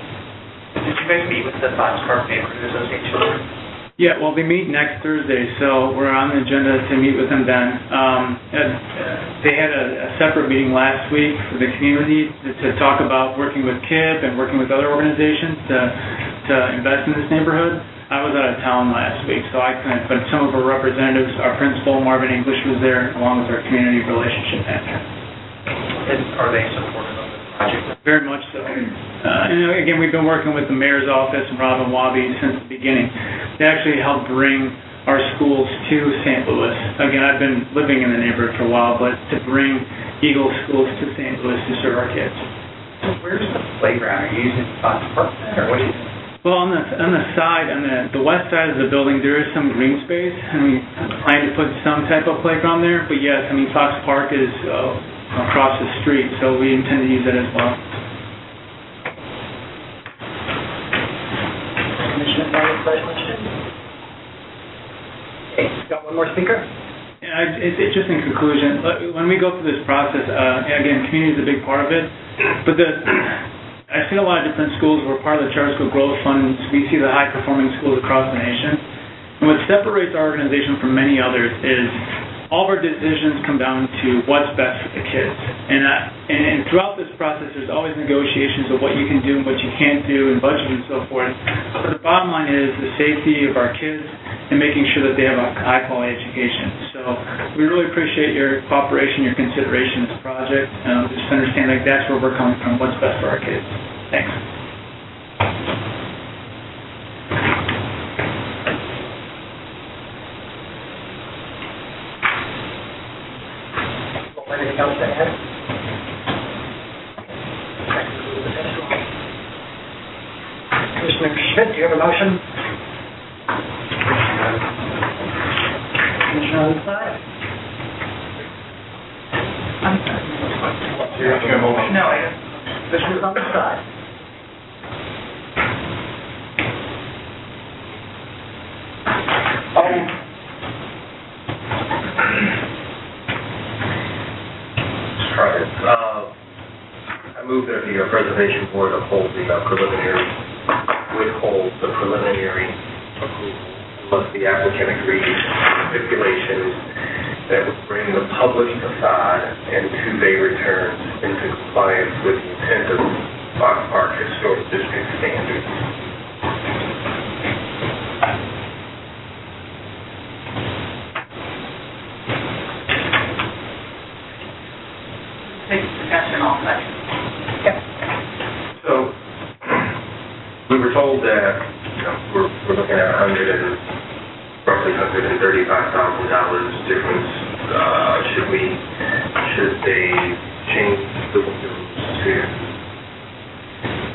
Did you guys meet with the Fox Park Neighborhood Association? Yeah, well, they meet next Thursday, so we're on the agenda to meet with them then. They had a separate meeting last week for the community to talk about working with KIPP and working with other organizations to invest in this neighborhood. I was out of town last week, so I couldn't, but some of our representatives, our principal, Marvin English, was there, along with our community relationship manager. And are they supportive of this project? Very much so. And again, we've been working with the mayor's office and Robin Wabi since the beginning. They actually helped bring our schools to St. Louis. Again, I've been living in the neighborhood for a while, but to bring Eagle schools to St. Louis to serve our kids. So where's the playground? Are you using Fox Park or what are you doing? Well, on the side, on the west side of the building, there is some green space, and we plan to put some type of playground there. But yes, I mean, Fox Park is across the street, so we intend to use it as well. Commissioner, any questions? Okay, got one more speaker? Yeah, it's just in conclusion, when we go through this process, again, community is a big part of it, but I see a lot of different schools. We're part of the Charter School Growth Fund. We see the high-performing schools across the nation. And what separates our organization from many others is all of our decisions come down to what's best for the kids. And throughout this process, there's always negotiations of what you can do and what you can't do and budget and so forth. But the bottom line is the safety of our kids and making sure that they have a high-quality education. So we really appreciate your cooperation, your consideration of this project. Just understand like that's where we're coming from, what's best for our kids. Thanks. Anything else to add? Commissioner Schmidt, do you have a motion? Commissioner on the side? No, I don't. Commissioner on the side? I move that the Preservation Board withhold the preliminary approval unless the applicant agrees to stipulations that would bring the public facade and two-bay returns into compliance with the intent of Fox Park Historic District standards. Take discussion on that. So, we were told that, we're looking at roughly $135,000 difference. Should they change the windows to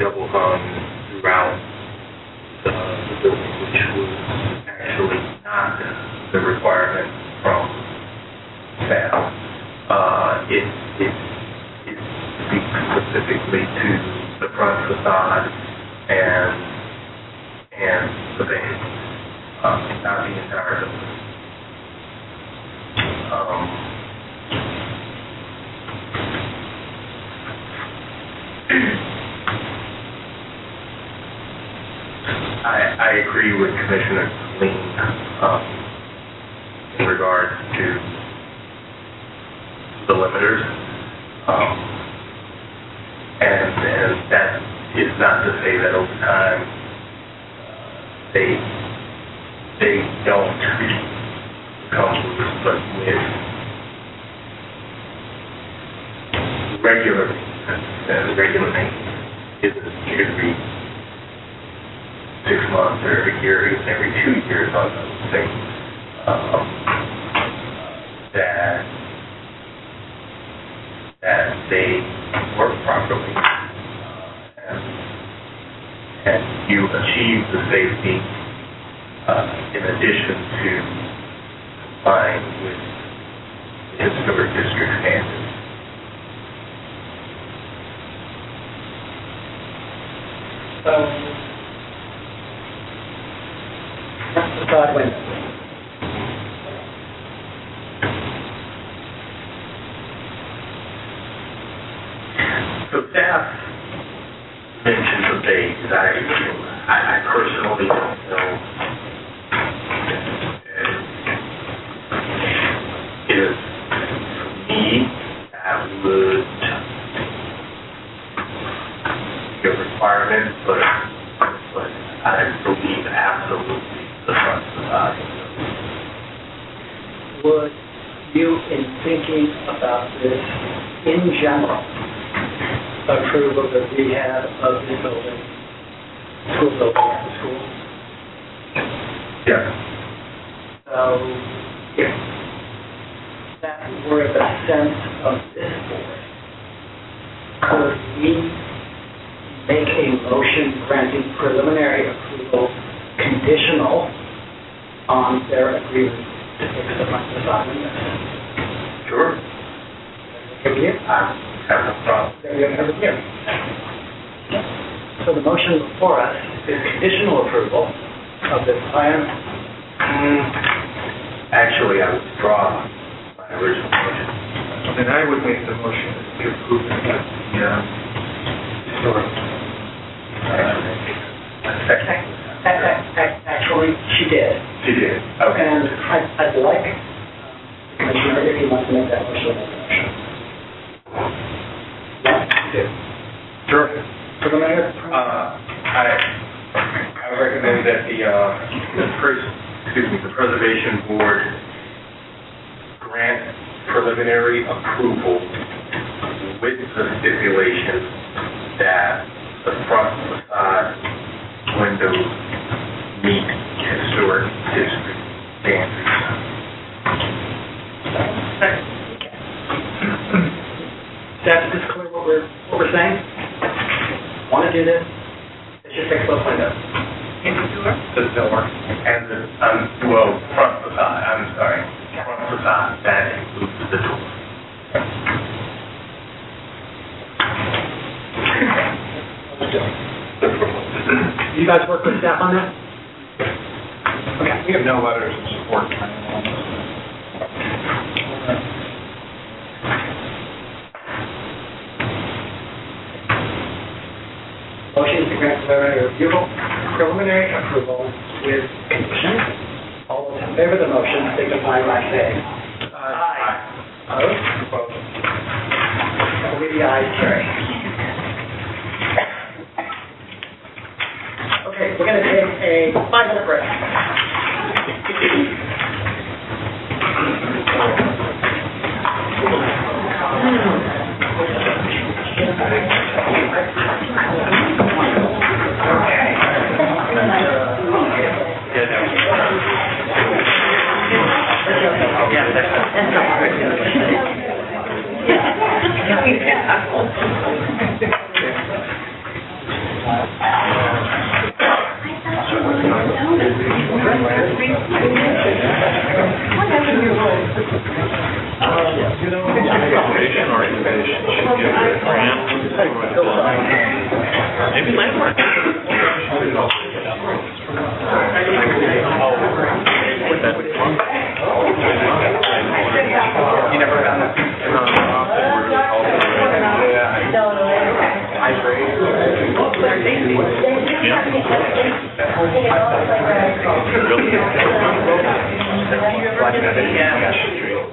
double hung throughout the building, which was actually not the requirement from staff. It speaks specifically to the front facade and the base, not the entire building. I agree with Commissioner Lean in regards to the limiters. And that is not to say that over time they don't become loose, but with regular maintenance isn't every 6 months or every year, even every 2 years on those things, that they work properly, and you achieve the safety in addition to complying with the historic district standards. Front facade window. So staff mentioned the base. I personally don't know if for me that would be a requirement, but I believe absolutely the front facade. Would you, in thinking about this in general, approve of the rehab of the building, school building at the school? Yeah. So, if that were the sense of this board, could we make a motion granting preliminary approval conditional on their agreement to fix the front facade windows? Sure. Okay with you? Have no problem. Then we have another here. So the motion before us is conditional approval of this plan. Actually, I withdraw my original motion. Then I would make the motion to approve the historic. Second. Actually, she did. She did. Okay. And I'd like Commissioner, if you want to make that motion, make the motion. Yeah, Sure. preliminary. I recommend that the Preservation Board grant preliminary approval with the stipulation that the front facade windows meet historic district standards. Staff, is this clear what we're saying? Want to do this? It should fix those windows. The door and the, front facade, I'm sorry, front facade, that includes the door. You guys work with staff on that? Okay. We have no letters of support. Motion to grant preliminary approval with conditions. All those in favor of the motion signify by saying aye. Opposed? That will be the ayes carry. Okay, we're going to take a 5-minute break. Maybe landmark. You never got it?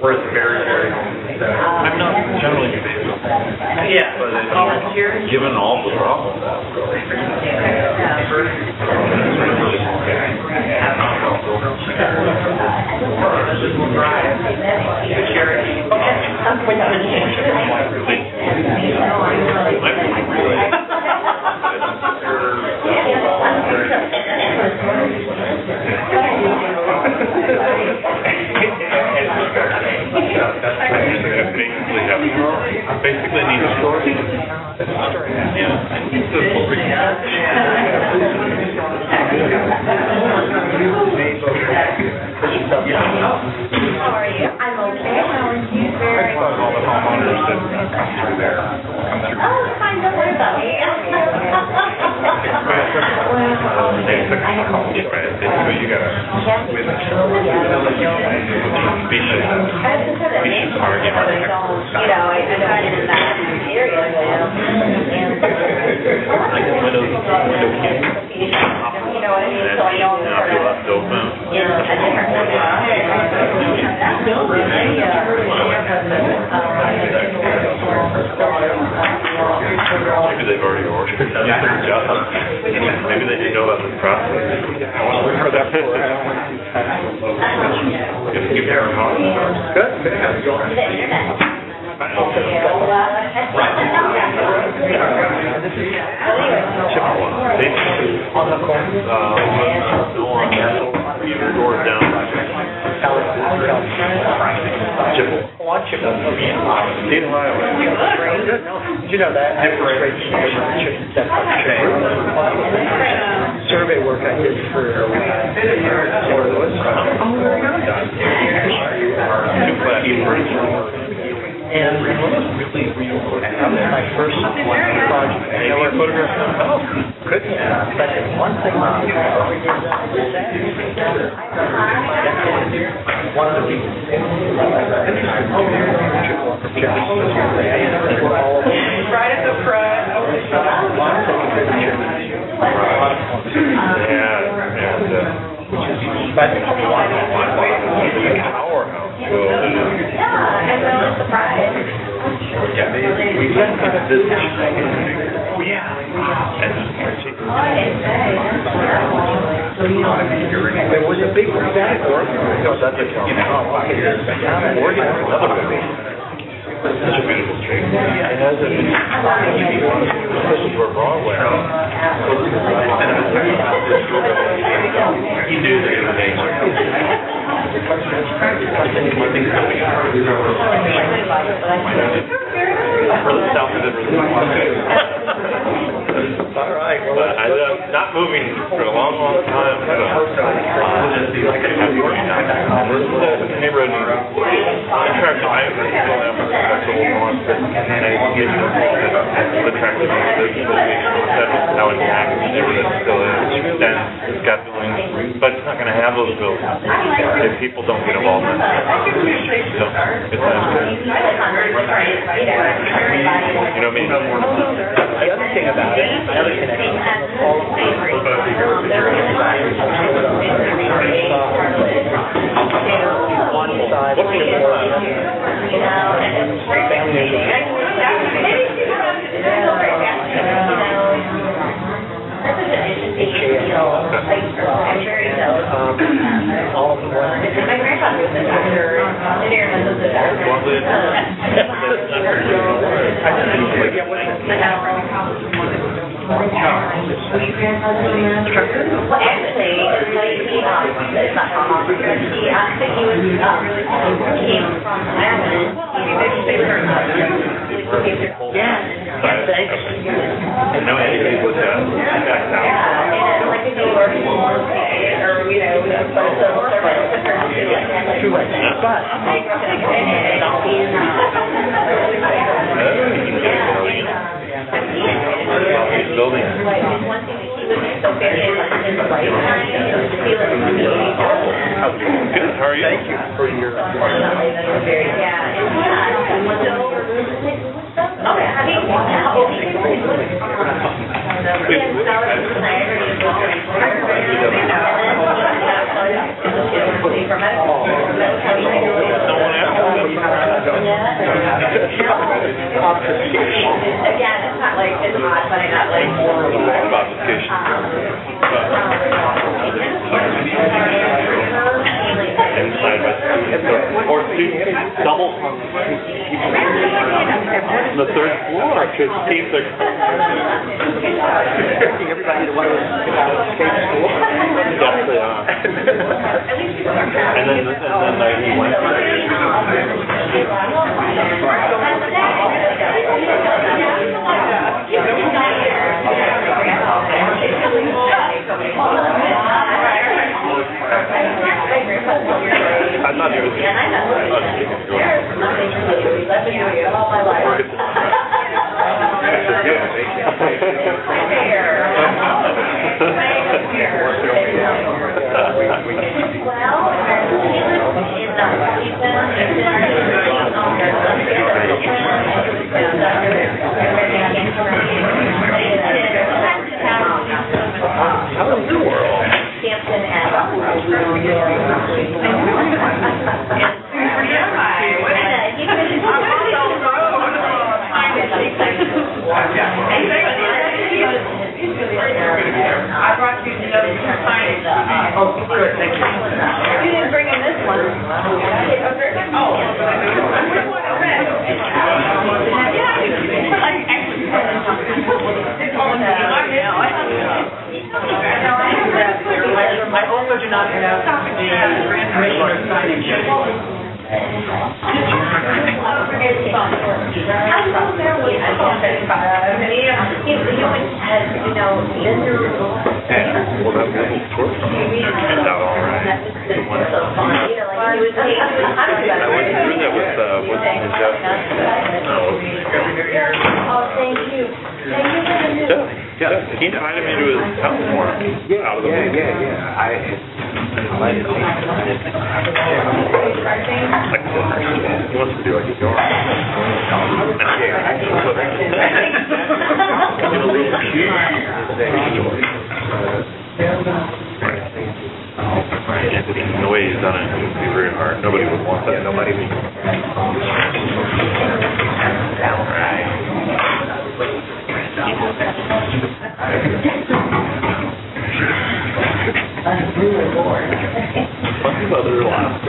Where it's very, very... I'm not generally a fan. Yeah. But it's given all the problems. Basically needs a story. How are you? I'm okay. How are you? Very All the homeowners that come through there, come through. Oh, fine. Don't worry about me. Basically, you gotta witness. We should argue. You know, I tried in that area, you know what I mean? So I know it's sort of, you know, a different Maybe they've already ordered. Maybe they didn't know about this process. We've heard that before. Give Aaron a call. On the corner. Doors down. Did you know that? Survey work I did for and that was my first project. I know where photographs are. Good. But one thing one of the people Right at the front. There was a big static work. All right. Well, I'm not moving for a long, long time. This is the neighborhood. In fact, I don't have a special north, but I get the track of how intact the neighborhood still is. And it's got buildings, but it's not going to have those buildings if people don't get involved in it. So it's you know what I mean? The other thing about it, the other connection, all of one side, all of them were. My grandfather was a doctor. Well, actually, it's not from he was came from Ireland. Yeah. Thanks. No, anybody was back down. Like in New York, or but it's a Too late. But building. one thing that he was so very in the lifetime, so to feel like Good, how are you? thank you for your. Again, it's not like it's hot, but I got like more inside by students or students double on the third floor to keep the Everybody to want to escape school. yes they are. And then he went I thought he was all my life. How in the world? Hampton and I brought you the other signage. Oh, good, thank you. You didn't bring in this one. I also do not have the commissioner signage. Yeah, he invited me to his house for him. Yeah. I like it. He wants to do like a yard. The way he's done it would be very hard. Nobody would want that. Nobody would. I'm really bored. Funny mother laugh.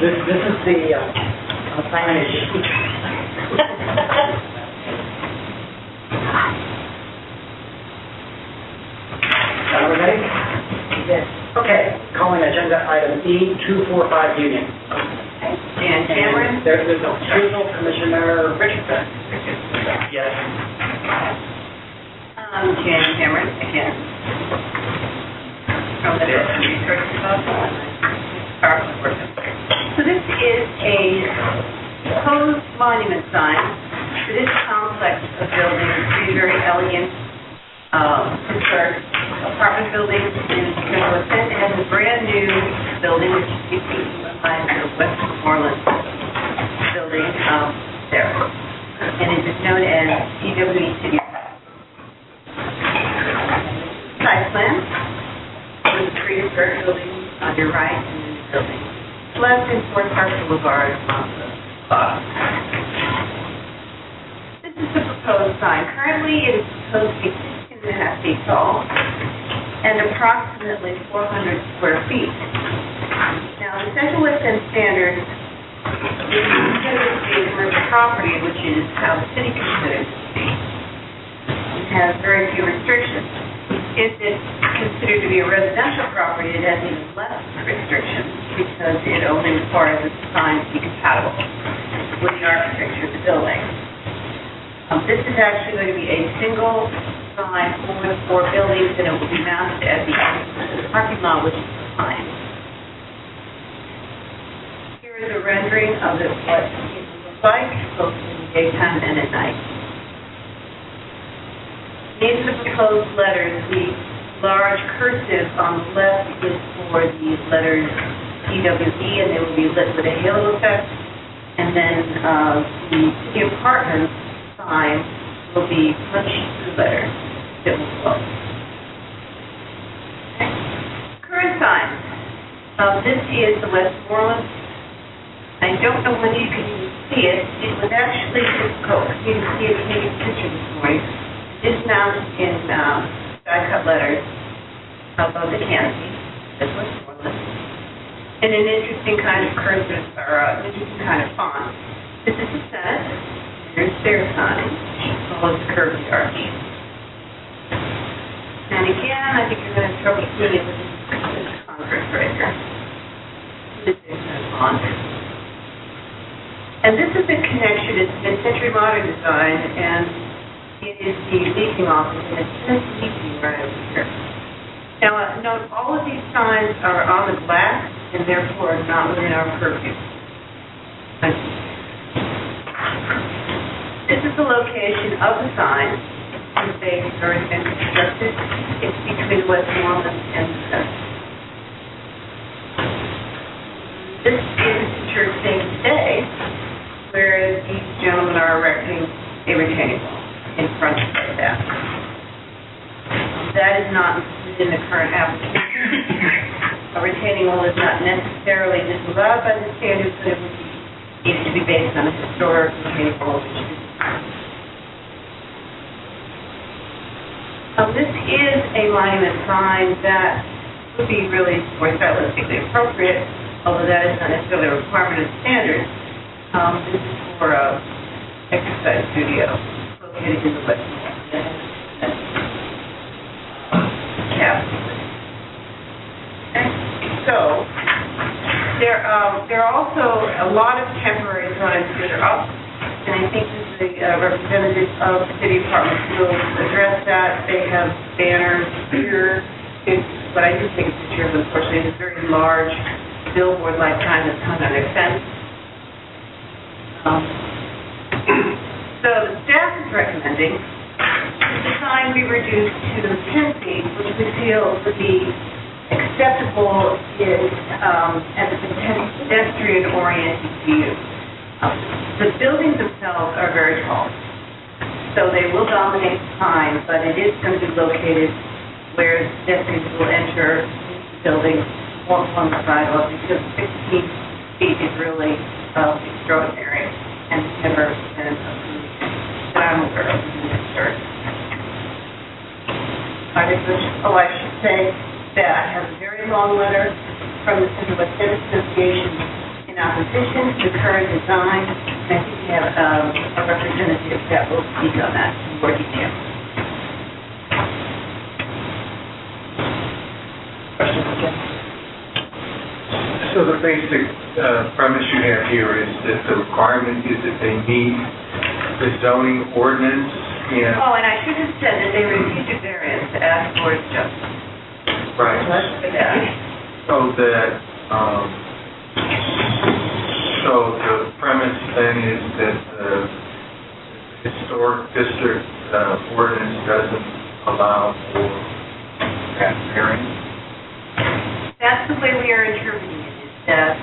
This is the signage. Everybody? Yes. Okay, calling agenda item E245 Union. Jan Cameron? There's no refusal, Commissioner Richardson. Yes. Jan Cameron, again. From the Research Department. So this is a proposed monument sign for this complex of buildings, three very elegant, historic apartment buildings in Central West. It has a brand new building, which you see behind the Westmoreland building there. And it is known as CWE City. Site plan with the three historic buildings on your right and then the building left and Fort Park Boulevard on the bottom. This is the proposed sign. Currently, it is supposed to be 16.5 feet tall and approximately 400 square feet. Now, the Central West End standard is considered to be a commercial property, which is how the city considers it to be. It has very few restrictions. If it's considered to be a residential property, it has even less restrictions because it only requires the sign to be compatible with the architecture of the building. This is actually going to be a single sign for the four buildings, and it will be mounted at the parking lot, which is behind. Here is a rendering of what it will look like, both in the daytime and at night. These are the proposed letters. The large cursive on the left is for the letters CWE, and they will be lit with a halo effect. And then the city apartment sign will be punched through letters that will glow. Okay. Current sign. This is the Westmoreland. I don't know whether you can see it. It was actually difficult for me to see it taking a picture this morning. It's mounted in die-cut letters above the canopy. This was Westmoreland. And an interesting kind of cursive, or an interesting kind of font. This is the Senate. Here's their sign, which follows the curve of the arch. And again, I think you're going to have trouble seeing it with this Congress right here. addition on it. And this is a connection, it's mid-century modern design, and it is the leasing office, and it's just leasing right over here. Now, note, all of these signs are on the glass, and therefore not within our purview. This is the location of the sign. The base has already been constructed. It's between Westmoreland and the center. This is the church thing today, whereas these gentlemen are erecting a retaining wall in front of that. That is not included in the current application. A retaining wall is not necessarily disallowed by the standards, but it would need to be based on a historic retaining wall, which is this is a monument sign that would be really more stylistically appropriate, although that is not necessarily a requirement of standards. This is for an exercise studio located in the West Okay. So, there are also a lot of temporary signs that are up, and I think the representative of the city department will address that. They have banners here. But I did take a picture of, unfortunately, this very large billboard-like sign that's hung on their fence. So the staff is recommending the sign be reduced to 10 feet, which we feel would be acceptable as a pedestrian-oriented view. The buildings themselves are very tall, so they will dominate the sign, but it is going to be located where pedestrians will enter the building along the sidewalk, because 16 feet is really extraordinary and never been approved that I'm aware of in this church. I should say that I have a very long letter from the Central West Tennis Association in opposition to the current design. I think we have a representative that will speak on that in more detail. Questions again? So the basic premise you have here is that the requirement is that they meet the zoning ordinance and... Oh, and I should have said that they received a variance to ask for its justice. Right. So that, so the premise then is that the historic district ordinance doesn't allow for that variance? That's the way we are interpreting it, is that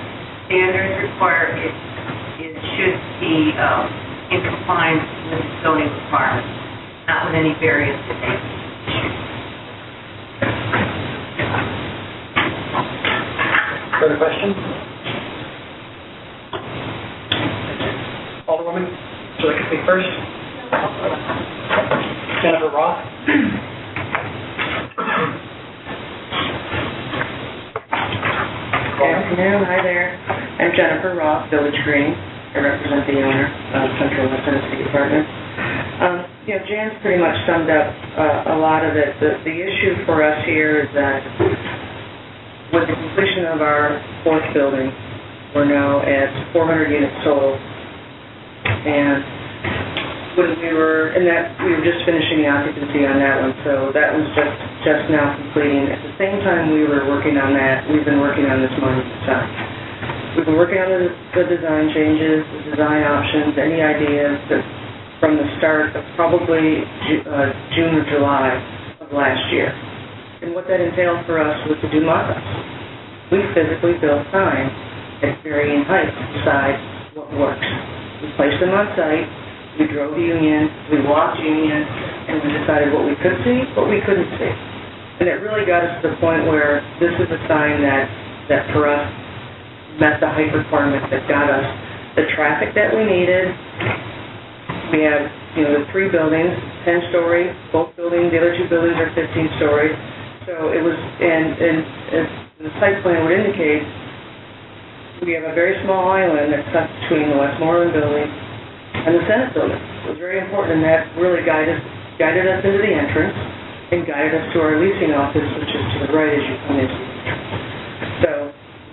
standards require it should be in compliance with zoning requirements, not with any variance that may be issued. Further questions? Alderwoman, would you like to speak first? Jennifer Roth. Good afternoon. Hi there. I'm Jennifer Roth, Village Green. I represent the owner of Central West Tennessee Department. Jan's pretty much summed up a lot of it. The issue for us here is that with the completion of our fourth building, we're now at 400 units sold. And when we were just finishing the occupancy on that one, so that was just now completing. At the same time we were working on that, we've been working on this monument sign. We've been working on the design changes, the design options, any ideas that from the start of probably June or July of last year. And what that entailed for us was to do mock-ups. We physically built signs at varying heights to decide what works. We placed them on site, we drove Union, we walked Union, and we decided what we could see, what we couldn't see. And it really got us to the point where this is a sign that for us met the height requirement that got us the traffic that we needed. We have, the three buildings, 10-story, both buildings, the other two buildings are 15-story. So it was, and as the site plan would indicate, we have a very small island that cuts between the Westmoreland building and the Senate building. It was very important, and that really guided us into the entrance and guided us to our leasing office, which is to the right as you come into the entrance. So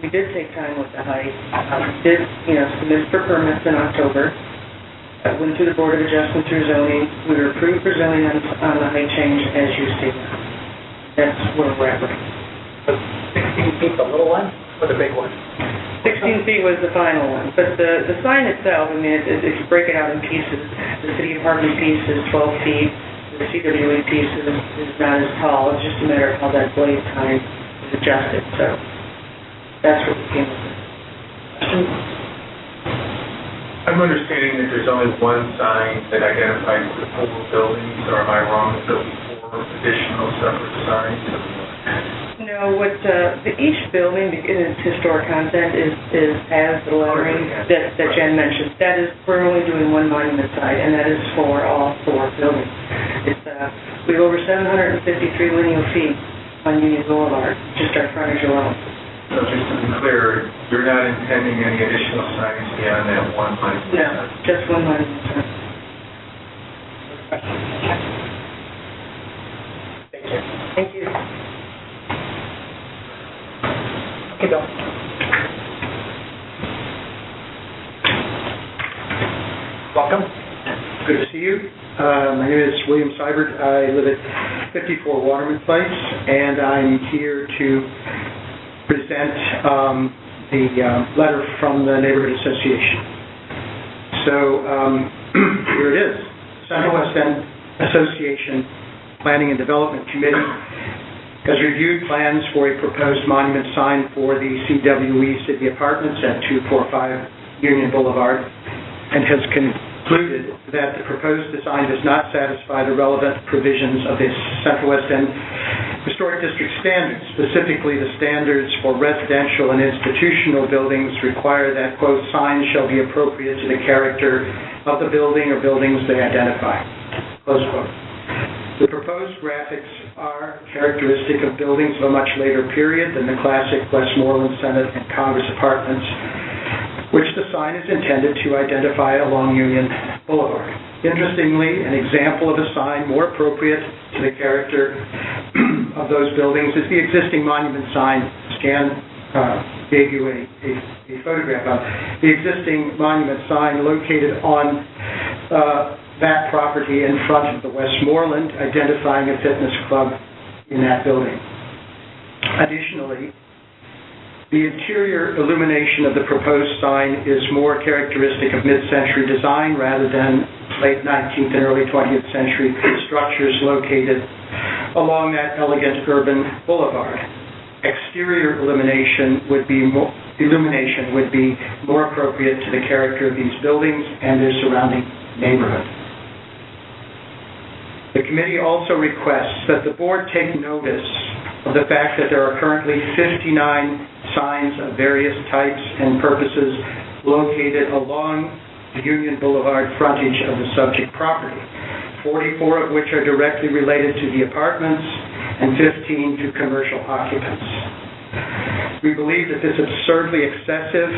we did take time with the height. Did, submit for permits in October. Went through the Board of Adjustment through zoning. We were approved for zoning on the height change as you see. That's where we're at. 16 feet, the little one, or the big one? 16 feet was the final one, but the sign itself, if you break it out in pieces, the city apartment piece is 12 feet, the CWE piece is not as tall. It's just a matter of how that blade time is adjusted, so that's what we came up with. I'm understanding that there's only one sign that identifies the full buildings, or am I wrong? There'll be 4 additional separate signs? No, each building in its historic content has the lettering that Jen mentioned. That is, we're only doing one monument site, and that is for all 4 buildings. We have over 753 lineal feet on Union Boulevard, just our frontage alone. So just to be clear, you're not intending any additional signs beyond that one monument? No, just one monument sign. Thank you. Thank you. Okay, Bill. Welcome. Good to see you. My name is William Seibert. I live at 54 Waterman Place, and I'm here to present the letter from the Neighborhood Association. So here it is. Central West End Association Planning and Development Committee has reviewed plans for a proposed monument sign for the CWE City Apartments at 245 Union Boulevard and has concluded that the proposed design does not satisfy the relevant provisions of the Central West End Historic District standards. Specifically, the standards for residential and institutional buildings require that, quote, signs shall be appropriate to the character of the building or buildings they identify, close quote. The proposed graphics are characteristic of buildings of a much later period than the classic Westmoreland, Senate, and Congress apartments, which the sign is intended to identify along Union Boulevard. Interestingly, an example of a sign more appropriate to the character of those buildings is the existing monument sign. Jan gave you a photograph of the existing monument sign located on that property in front of the Westmoreland, identifying a fitness club in that building. Additionally, the interior illumination of the proposed sign is more characteristic of mid-century design rather than late 19th and early 20th century structures located along that elegant urban boulevard. Exterior illumination would be more appropriate to the character of these buildings and their surrounding neighborhood. The committee also requests that the board take notice of the fact that there are currently 59 signs of various types and purposes located along the Union Boulevard frontage of the subject property, 44 of which are directly related to the apartments and 15 to commercial occupants. We believe that this is absurdly excessive,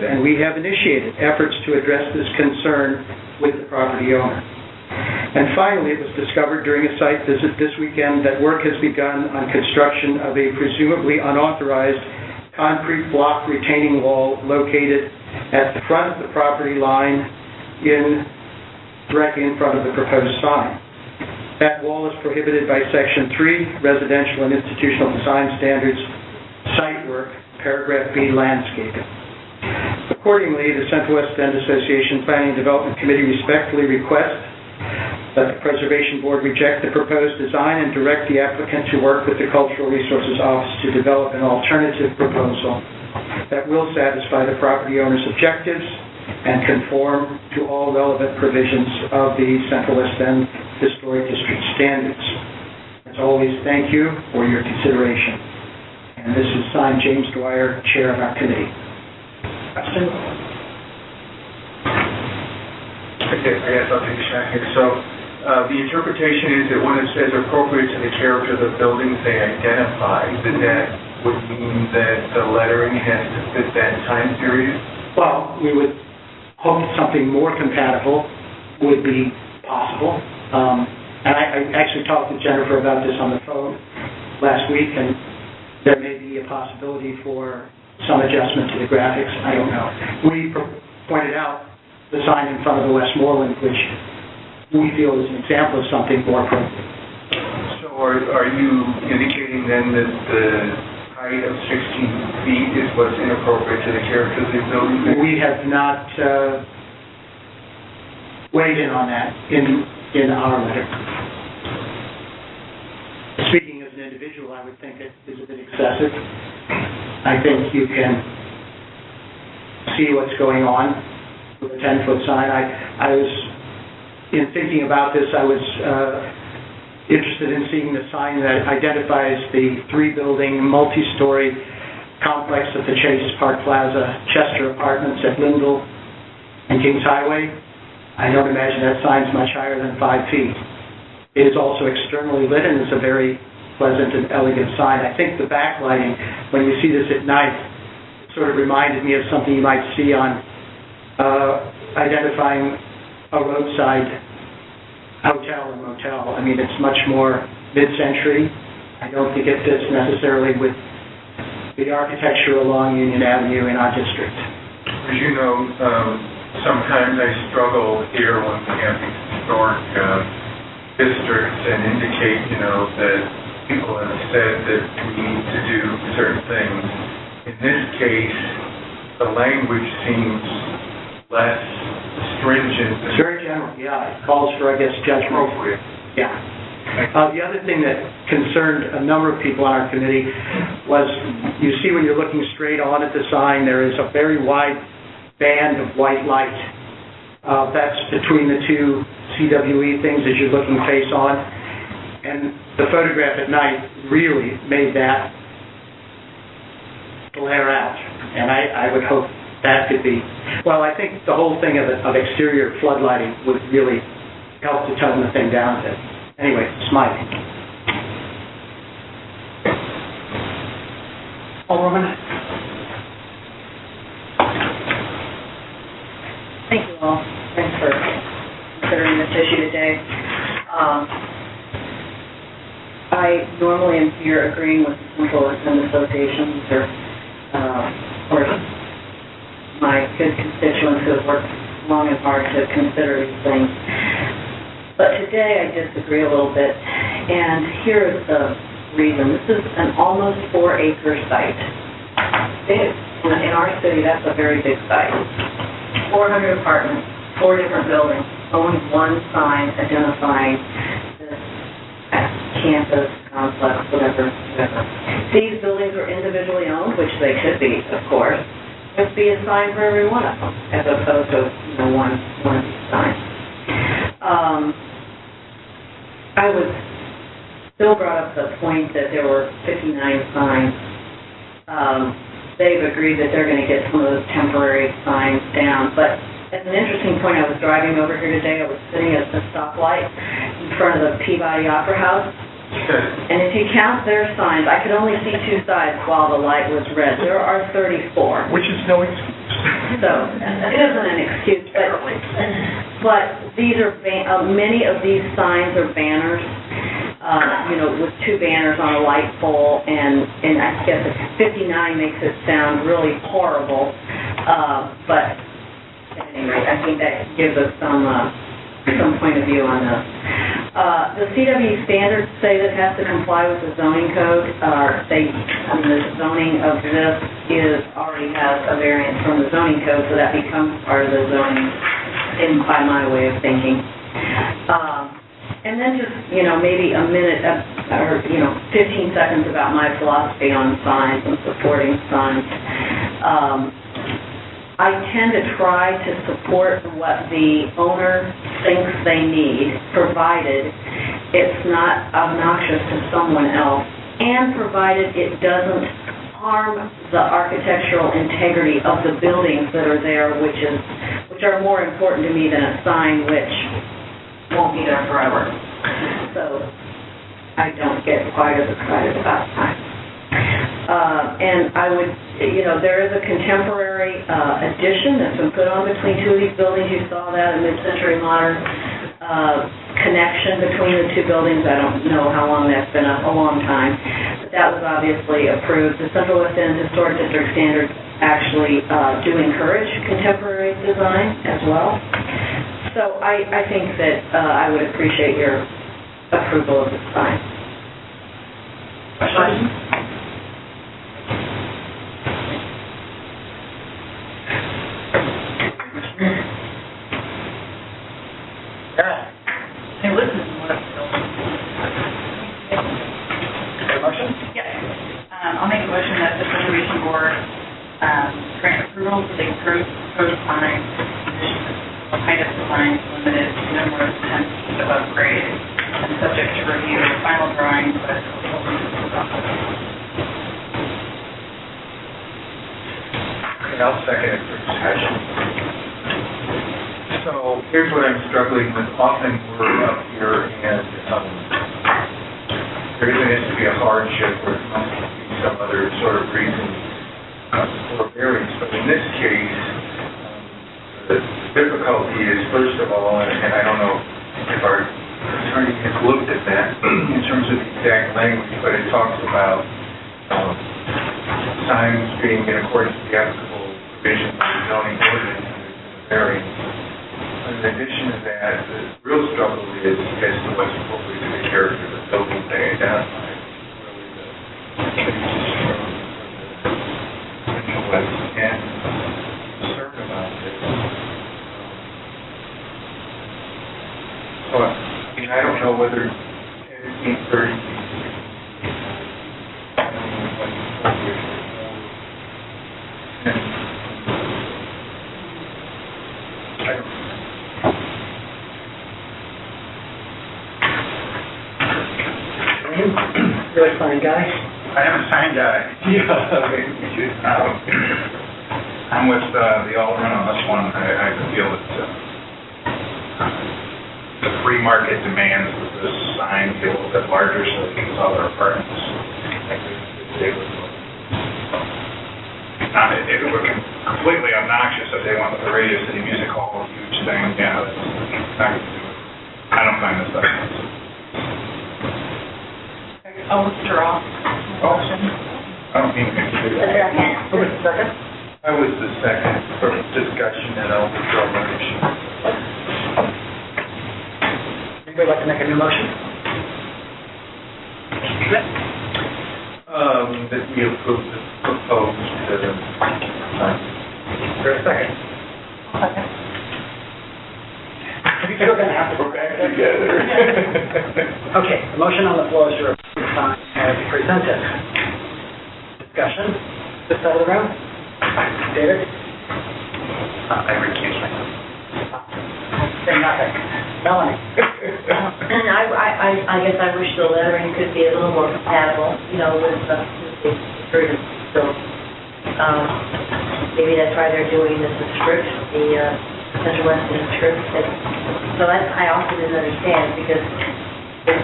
and we have initiated efforts to address this concern with the property owner. And finally, it was discovered during a site visit this weekend that work has begun on construction of a presumably unauthorized concrete block retaining wall located at the front of the property line directly in front of the proposed sign. That wall is prohibited by Section 3, Residential and Institutional Design Standards, Site Work, Paragraph B, Landscaping. Accordingly, the Central West End Association Planning and Development Committee respectfully requests that the Preservation Board reject the proposed design and direct the applicant to work with the Cultural Resources Office to develop an alternative proposal that will satisfy the property owner's objectives and conform to all relevant provisions of the Central West End Historic District standards. As always, thank you for your consideration. And this is signed James Dwyer, Chair of our committee. Questions? Okay, I guess I'll take a shot here. So the interpretation is that when it says appropriate to the character of the buildings they identify, that would mean that the lettering has to fit that time period? Well, we would hope something more compatible would be possible. And I actually talked to Jennifer about this on the phone last week, and there may be a possibility for some adjustment to the graphics. I don't know. We pointed out the sign in front of the Westmoreland, which we feel is an example of something more appropriate. So are you indicating then that the height of 16 feet is what's inappropriate to the character of the building? We have not weighed in on that in our letter. Speaking as an individual, I would think it is a bit excessive. I think you can see what's going on with a 10-foot sign. I was, in thinking about this, I was interested in seeing the sign that identifies the 3-building, multi-story complex at the Chase Park Plaza, Chester Apartments at Lindell and Kings Highway. I don't imagine that sign's much higher than 5 feet. It is also externally lit and is a very pleasant and elegant sign. I think the backlighting, when you see this at night, sort of reminded me of something you might see on identifying a roadside hotel or motel. I mean, it's much more mid-century. I don't think it fits necessarily with the architecture along Union Avenue in our district. As you know, sometimes I struggle here when we have these historic districts and indicate, that people have said that we need to do certain things. In this case, the language seems less stringent. It's very general, yeah. It calls for, I guess, judgment. Appropriate. Yeah. The other thing that concerned a number of people on our committee was, you see when you're looking straight on at the sign, there is a very wide band of white light. That's between the two CWE things as you're looking face on. And the photograph at night really made that glare out. And I would hope that could be, well, I think the whole thing of exterior floodlighting would really help to tone the thing down a bit. Anyway, it's my opinion. Alderman? Thank you all. Thanks for considering this issue today. I normally am here agreeing with the Central and associations or my good constituents who have worked long and hard to consider these things. But today I disagree a little bit, and here is the reason. This is an almost 4-acre site. Big. In our city, that's a very big site. 400 apartments, 4 different buildings, only one sign identifying this campus, complex, whatever. These buildings are individually owned, which they should be, of course. There should be a sign for every one of them, as opposed to one of these signs. I was still brought up the point that there were 59 signs. They've agreed that they're going to get some of those temporary signs down. But as an interesting point, I was driving over here today. I was sitting at the stoplight in front of the Peabody Opera House. And if you count their signs, I could only see 2 sides while the light was red. There are 34. Which is no excuse. So, it isn't an excuse, but these are, many of these signs are banners, with 2 banners on a light pole, and I guess 59 makes it sound really horrible, but at any rate, I think that gives us some point of view on this. The CW standards say that it has to comply with the zoning code. The zoning of this already has a variance from the zoning code, so that becomes part of the zoning, by my way of thinking. And then just, maybe a minute or 15 seconds about my philosophy on signs and supporting signs. I tend to try to support what the owner thinks they need, provided it's not obnoxious to someone else, and provided it doesn't harm the architectural integrity of the buildings that are there, which are more important to me than a sign which won't be there forever. So I don't get quite as excited about signs. And I would, there is a contemporary addition that's been put on between 2 of these buildings. You saw that, a mid-century modern connection between the 2 buildings. I don't know how long that's been up, a long time. But but that was obviously approved. The Central West End Historic District standards actually do encourage contemporary design as well. So I think that I would appreciate your approval of the sign. Questions? Hey, listen, what up, Bill? Motion? Yes. I'll make a motion that the Preservation Board grant approval for the proposed sign, condition of height of the sign limited to no more than 10 feet above grade, and subject to review of final drawings by the Okay, I'll second it for discussion. So here's what I'm struggling with. Often we're up here and there isn't to be a hardship or it must be some other sort of reason for variance. But in this case, the difficulty is, first of all, and I don't know if our attorney has looked at that in terms of the exact language, but it talks about signs being in accordance with the applicable provisions of the zoning ordinance and the variance. In addition to that, the real struggle is as to what's appropriate to the character of the building they identify. Really the Central West End concern about this. So, I mean, I don't know whether 10, 30 You're a sign guy? I am a sign guy. I'm with the Alderman on this one. I feel that the free market demands that this sign be a little bit larger so they can sell their apartments. If it were completely obnoxious if they went with the Radio City Music Hall, a huge thing, yeah, that's not going to do it. I don't find this that offensive. I'll withdraw. I don't mean to do that. Who was the second? I was the second for discussion, and I'll withdraw my motion. Anybody like to make a new motion? That we approve the proposed sign. Is there a second? You're going to have to go back together. Okay, the motion on the floor is to approve the sign as presented. Discussion? This side of the room? David? I recuse myself. Say nothing. Melanie? And I guess I wish the lettering could be a little more compatible, with the so, maybe that's why they're doing this in script, the Central West End script. So I also didn't understand because this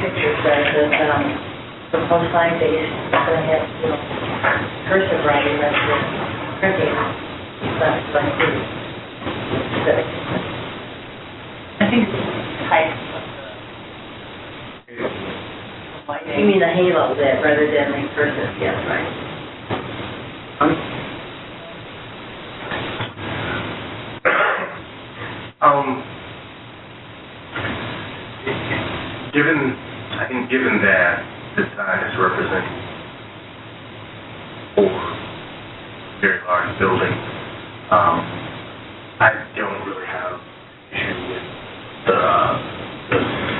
picture says that proposed sign base is going to have, cursive writing that's the printing. That's what I see. I think it's height of the lighting. You mean the halo there rather than the cursive, yes, right. Given that this sign is representing 4 very large buildings, I don't really have issue with the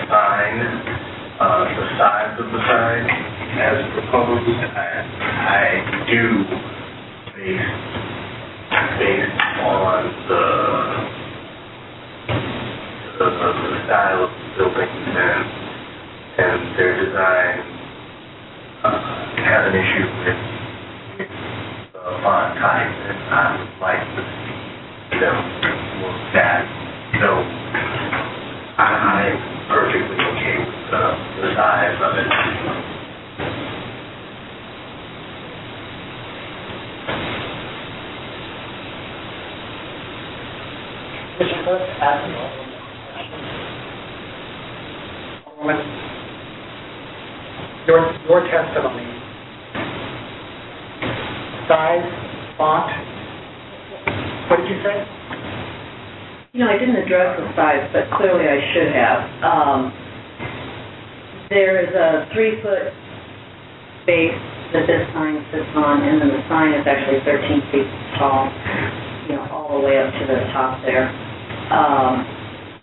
sign, the size of the sign as proposed. I do, based on the style of the buildings and their design, have an issue with the font type, and I would like to see them work that. So I'm perfectly okay with the size of it. Commissioner Cook, ask the Alderman. your testimony, size, font, what did you say? You know, I didn't address the size, but clearly I should have. There is a 3-foot space that this sign sits on, and then the sign is actually 13 feet tall, you know, all the way up to the top there.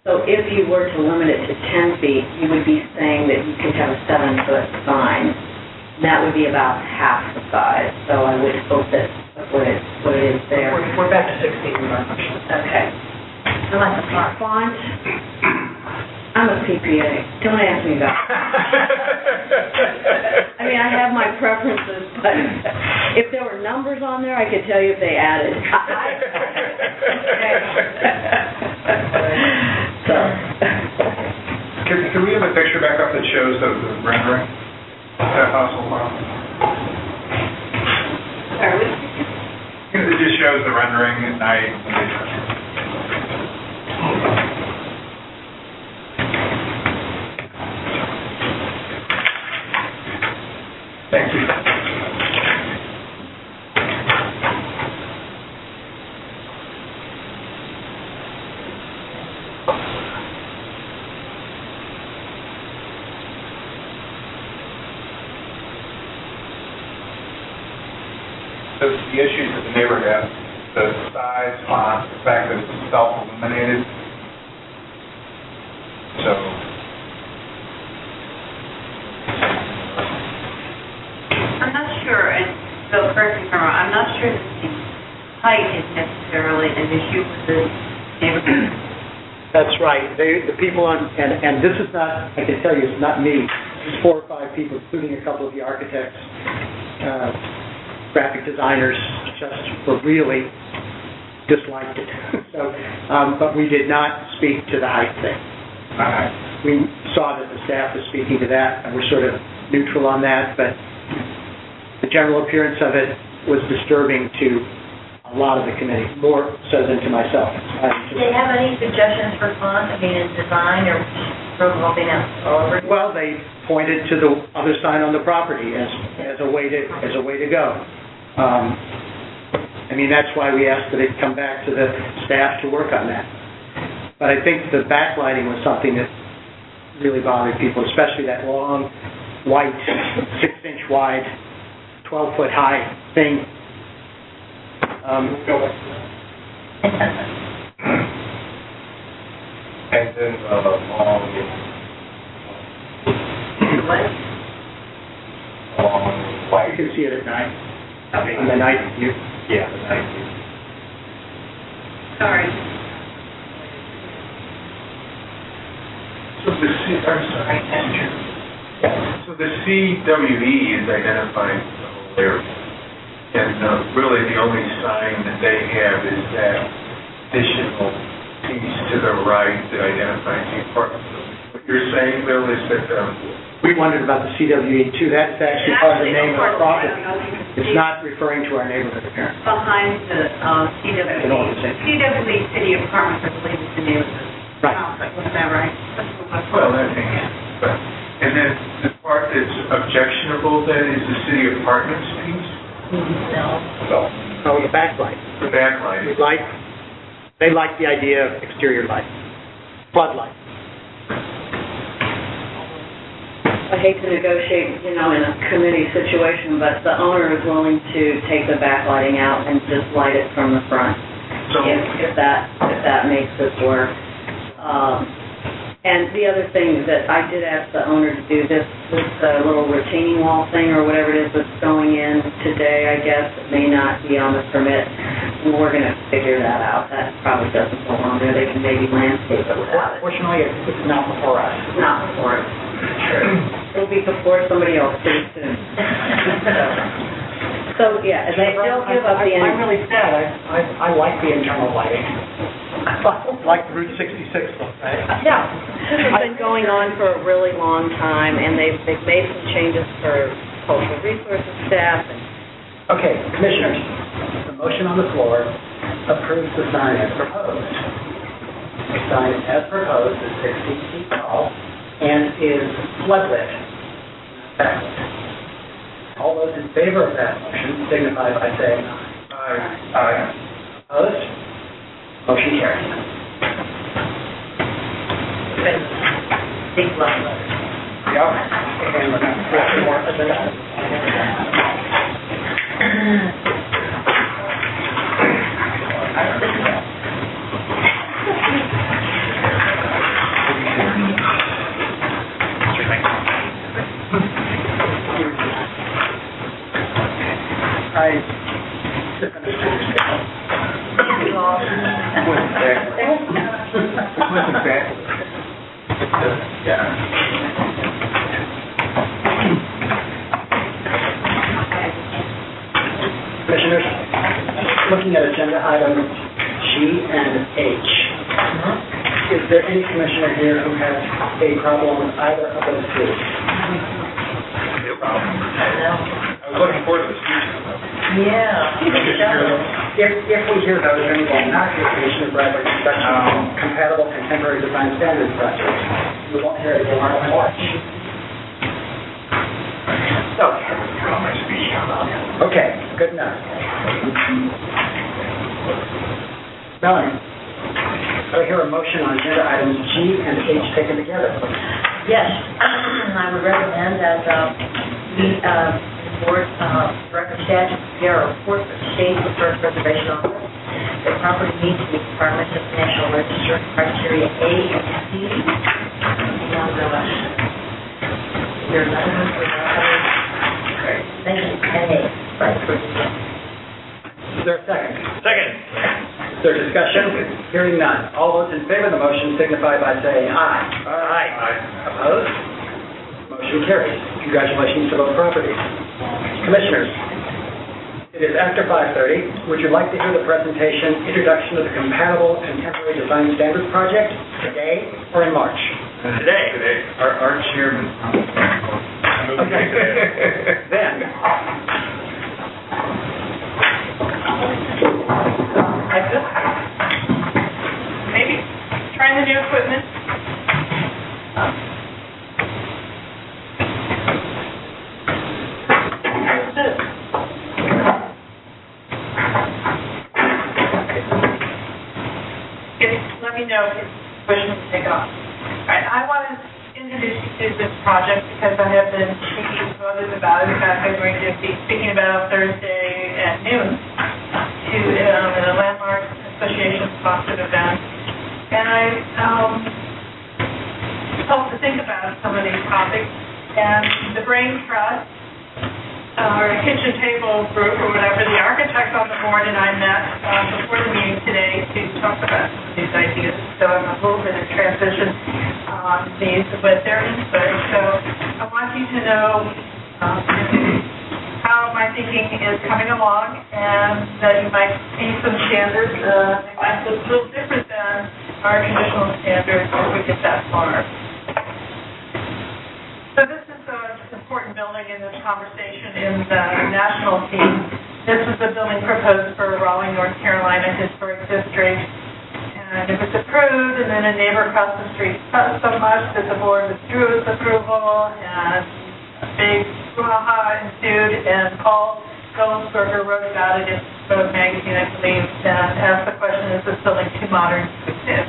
So if you were to limit it to 10 feet, you would be saying that you could have a 7-foot sign. And that would be about half the size, so I would hope that what it is there. We're back to 16 in our motion. Okay. I like the font. I'm a CPA. Don't ask me about it. I mean, I have my preferences, but if there were numbers on there, I could tell you if they added. So. Can we have a picture back up that shows the rendering? Is that possible, Bob? It just shows the rendering at night. Thank you. The issues that the neighbor has, the size, font, the fact that it's self-illuminated. So, I'm not sure, and so correct me if I'm wrong, I'm not sure that the height is necessarily an issue with the neighborhood. That's right. The people on, and this is not, I can tell you, it's not me. It's 4 or 5 people, including a couple of the architects, graphic designers, just really disliked it. So, but we did not speak to the height thing. We saw that the staff was speaking to that, and we're sort of neutral on that, but the general appearance of it was disturbing to a lot of the committee, more so than to myself. Do they have any suggestions for font, I mean, in design, or from hoping out all over? Well, they pointed to the other sign on the property as a way to go. I mean, that's why we asked that it come back to the staff to work on that. But I think the backlighting was something that really bothered people, especially that long, white, 6-inch wide, 12-foot high thing. And then long white. You can see it at night. On the night view. Yeah, the night view. Sorry. So the CWE is identifying the whole area. And really the only sign that they have is that additional piece to the right that identifies the apartment building. What you're saying, Bill, is that we wondered about the CWE too. That's actually part of the name of the property. It's not referring to our neighborhood apparently. Behind the CWE City Apartments, I believe is the name of the right. complex. Was that right? Well, that makes sense. And then the part that's objectionable then is the city apartments piece? No. Oh, the backlight. The backlight. They like the idea of exterior light, floodlight. I hate to negotiate, in a committee situation, but the owner is willing to take the backlighting out and just light it from the front, if that makes it work. And the other thing that I did ask the owner to do, this little retaining wall thing or whatever it is that's going in today, I guess, it may not be on the permit. We're going to figure that out. That probably doesn't belong there. They can maybe landscape it without it. Fortunately, it's not before us. Not before us. It'll be before somebody else pretty soon. So yeah, and they still give up the... I'm really sad. I like the internal lighting. I like the Route 66 look, right? Yeah. This has been going on for a really long time, and they've made some changes for cultural resources staff. Okay, commissioners, the motion on the floor approves the sign as proposed. The sign as proposed is 16 feet tall and is floodlit. all those in favor of that motion signify by saying aye. Aye. Opposed? Motion carries. Big line letters. Yep. And we're going to have some more agenda items. Commissioners, looking at agenda items G and H, is there any commissioner here who has a problem with either of those two? No problem. I was looking forward to the speech. Yeah. If we hear those, then we will not hear Commissioner Bradley's discussion on compatible contemporary design standards project. We won't hear it until March. So, okay, good enough. Melanie, do I hear a motion on agenda items G and H taken together? Yes, I would recommend that we, board, record statute, prepare a report for the state historic preservation office. The property meets the requirements of the National Register criteria A and C. There's nothing for that. Mention 10A, right, for the Is there a second? Second. Is there discussion? Hearing none. All those in favor of the motion signify by saying aye. Aye. Opposed? Motion carries. Congratulations to both properties. Commissioners, it is after 5:30. Would you like to hear the presentation, Introduction to the Compatible Contemporary Design Standards Project, today or in March? Today. Our chairman. Okay. Then, Maybe trying the new equipment. Let me know if you wish me to take off. All right, I want to introduce you to this project because I have been speaking to others about it. In fact, I'm going to be speaking about it on Thursday at noon to a Landmark Association sponsored event. And I hope to think about some of these topics. And the Brain Trust, our kitchen table group or whatever, the architect on the board and I met before the meeting today to talk about some of these ideas. So I'm a little bit in transition on these with their input. So I want you to know how my thinking is coming along and that you might see some standards that might look a little different than our traditional standards if we get that far. So this is an important building in this conversation in the national team. This was the building proposed for Raleigh, North Carolina Historic District. And it was approved, and then a neighbor across the street fussed so much that the board withdrew its approval, and a big brouhaha ensued, and Paul Goldsberger wrote about it in Vogue magazine, I believe, and asked the question, is this building too modern to exist?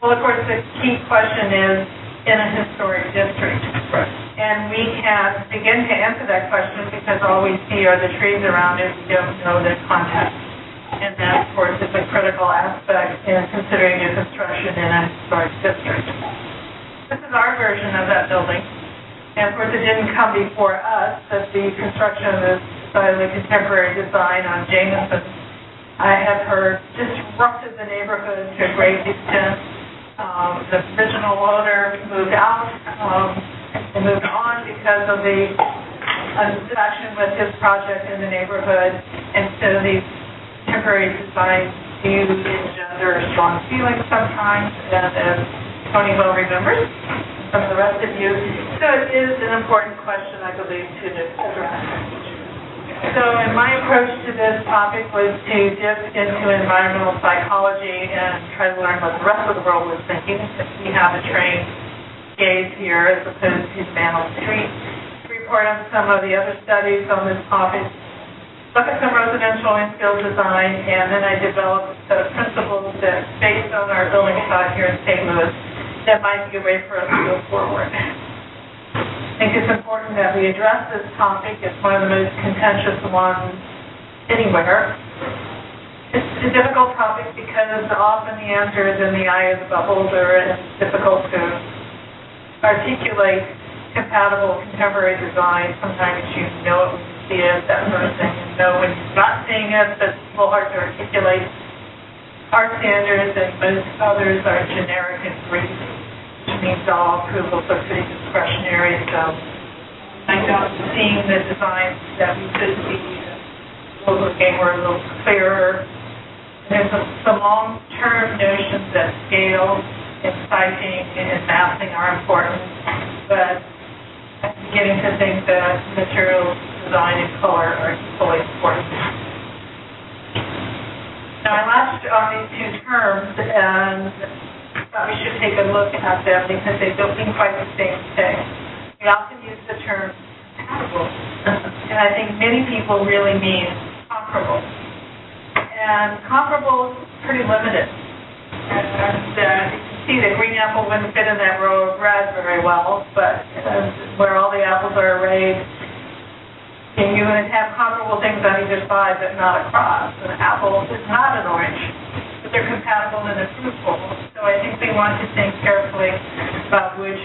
Well, of course, the key question is, in a historic district. Right. And we can't begin to answer that question because all we see are the trees around it. We don't know the context. And that, of course, is a critical aspect in considering new construction in a historic district. This is our version of that building. And, of course, it didn't come before us that the construction of this decidedly contemporary design on Jameson, I have heard, disrupted the neighborhood to a great extent. The original owner moved out and moved on because of the unsatisfaction with his project in the neighborhood, and so these temporary designs do engender strong feelings sometimes, and as Tony well remembers, some of the rest of you. So it is an important question, I believe, to address. So in my approach to this topic was to dip into environmental psychology and try to learn what the rest of the world was thinking, since we have a trained gaze here as opposed to the man on the street. 3% report on some of the other studies on this topic, look at some residential infill design, and then I developed a set of principles that, based on our building site here in St. Louis, that might be a way for us to go forward. I think it's important that we address this topic. It's one of the most contentious ones anywhere. It's a difficult topic because often the answer is in the eye of the beholder, and it's difficult to articulate compatible contemporary design. Sometimes you know it when you see it, that sort of thing. You know when you're not seeing it, but it's a little hard to articulate. Our standards and most others are generic and brief, which means all approvals are pretty discretionary. So I don't see the designs that we could see looking were a little clearer. There's some long-term notions that scale and siting and massing are important, but I'm beginning to think that materials, design, and color are equally important. Now, I latched on these two terms and thought we should take a look at them because they don't mean quite the same thing. We often use the term compatible, and I think many people really mean comparable. And comparable is pretty limited. And you can see that green apple wouldn't fit in that row of red very well, but where all the apples are arrayed, and you would have comparable things on either side, but not across. An apple is not an orange, but they're compatible and they're fruitful. So I think we want to think carefully about which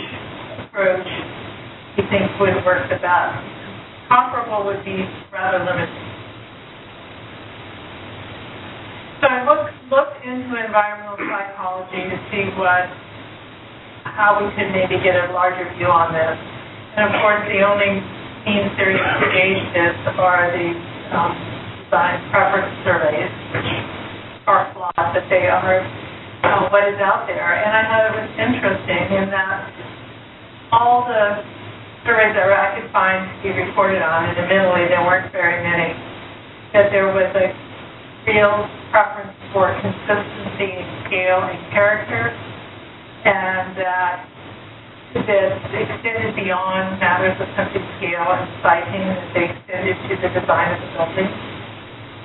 approach we think would work the best. Comparable would be rather limited. So I looked into environmental psychology to see how we could maybe get a larger view on this. And of course, the only means serious engaged is are the design preference surveys, which are flawed, but they are what is out there. And I thought it was interesting in that all the surveys that I could find to be reported on, and admittedly there weren't very many, that there was a real preference for consistency in scale and character, and that extended beyond matters of simply scale and siting, that they extended to the design of the building,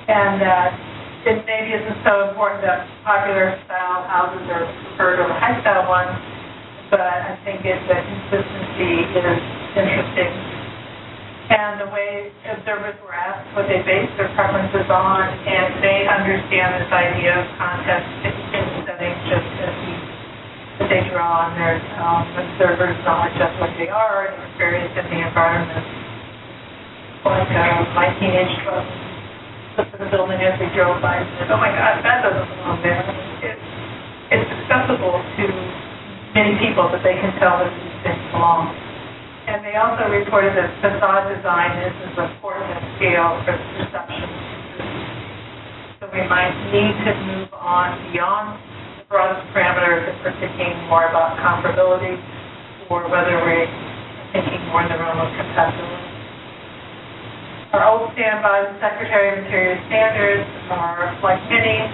and that it maybe isn't so important that popular style houses are preferred over high style ones, but I think the consistency is interesting. And the way observers were asked what they based their preferences on, and they understand this idea of context in setting just as that they draw on their observers' knowledge of what they are and experience in the environment. Like my teenage truck looked at the building as we drove by and said, "Oh my God, that doesn't belong there." It's accessible to many people that they can tell that these things belong. And they also reported that facade design is as important as scale for perception. So we might need to move on beyond the broadest parameters if we're thinking more about comparability, or whether we're thinking more in the realm of compatibility. Our old standby Secretary of Interior Standards are, like many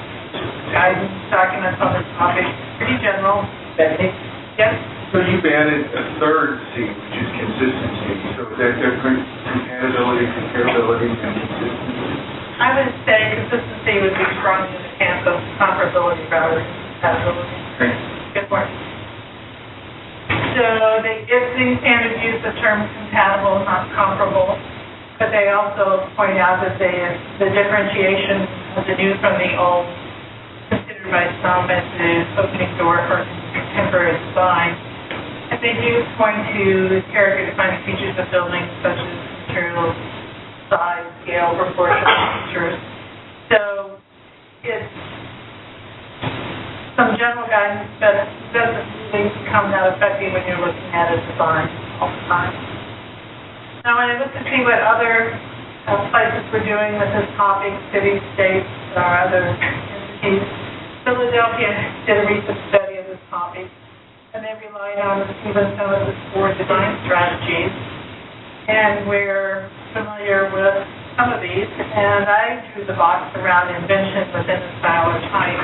guidance documents on this topic, pretty general. Bethany? Yes? So you've added a third C, which is consistency. So is that different? Compatibility, comparability, and consistency? I would say consistency would be strong in the camp of comparability rather than compatibility. Okay. Good work. So if these standards use the term compatible, not comparable, but they also point out that the differentiation of the new from the old, considered by some as the opening door for contemporary design. And they do point to character-defining features of buildings such as materials, size, scale, proportion features. So it's some general guidance, but it doesn't really become that effective when you're looking at a design all the time. Now, when I looked to see what other places were doing with this topic, cities, states, or other entities, Philadelphia did a recent study of this topic, and they relied on even some of the core design strategies. And we're familiar with some of these, and I drew the box around invention within the style or type.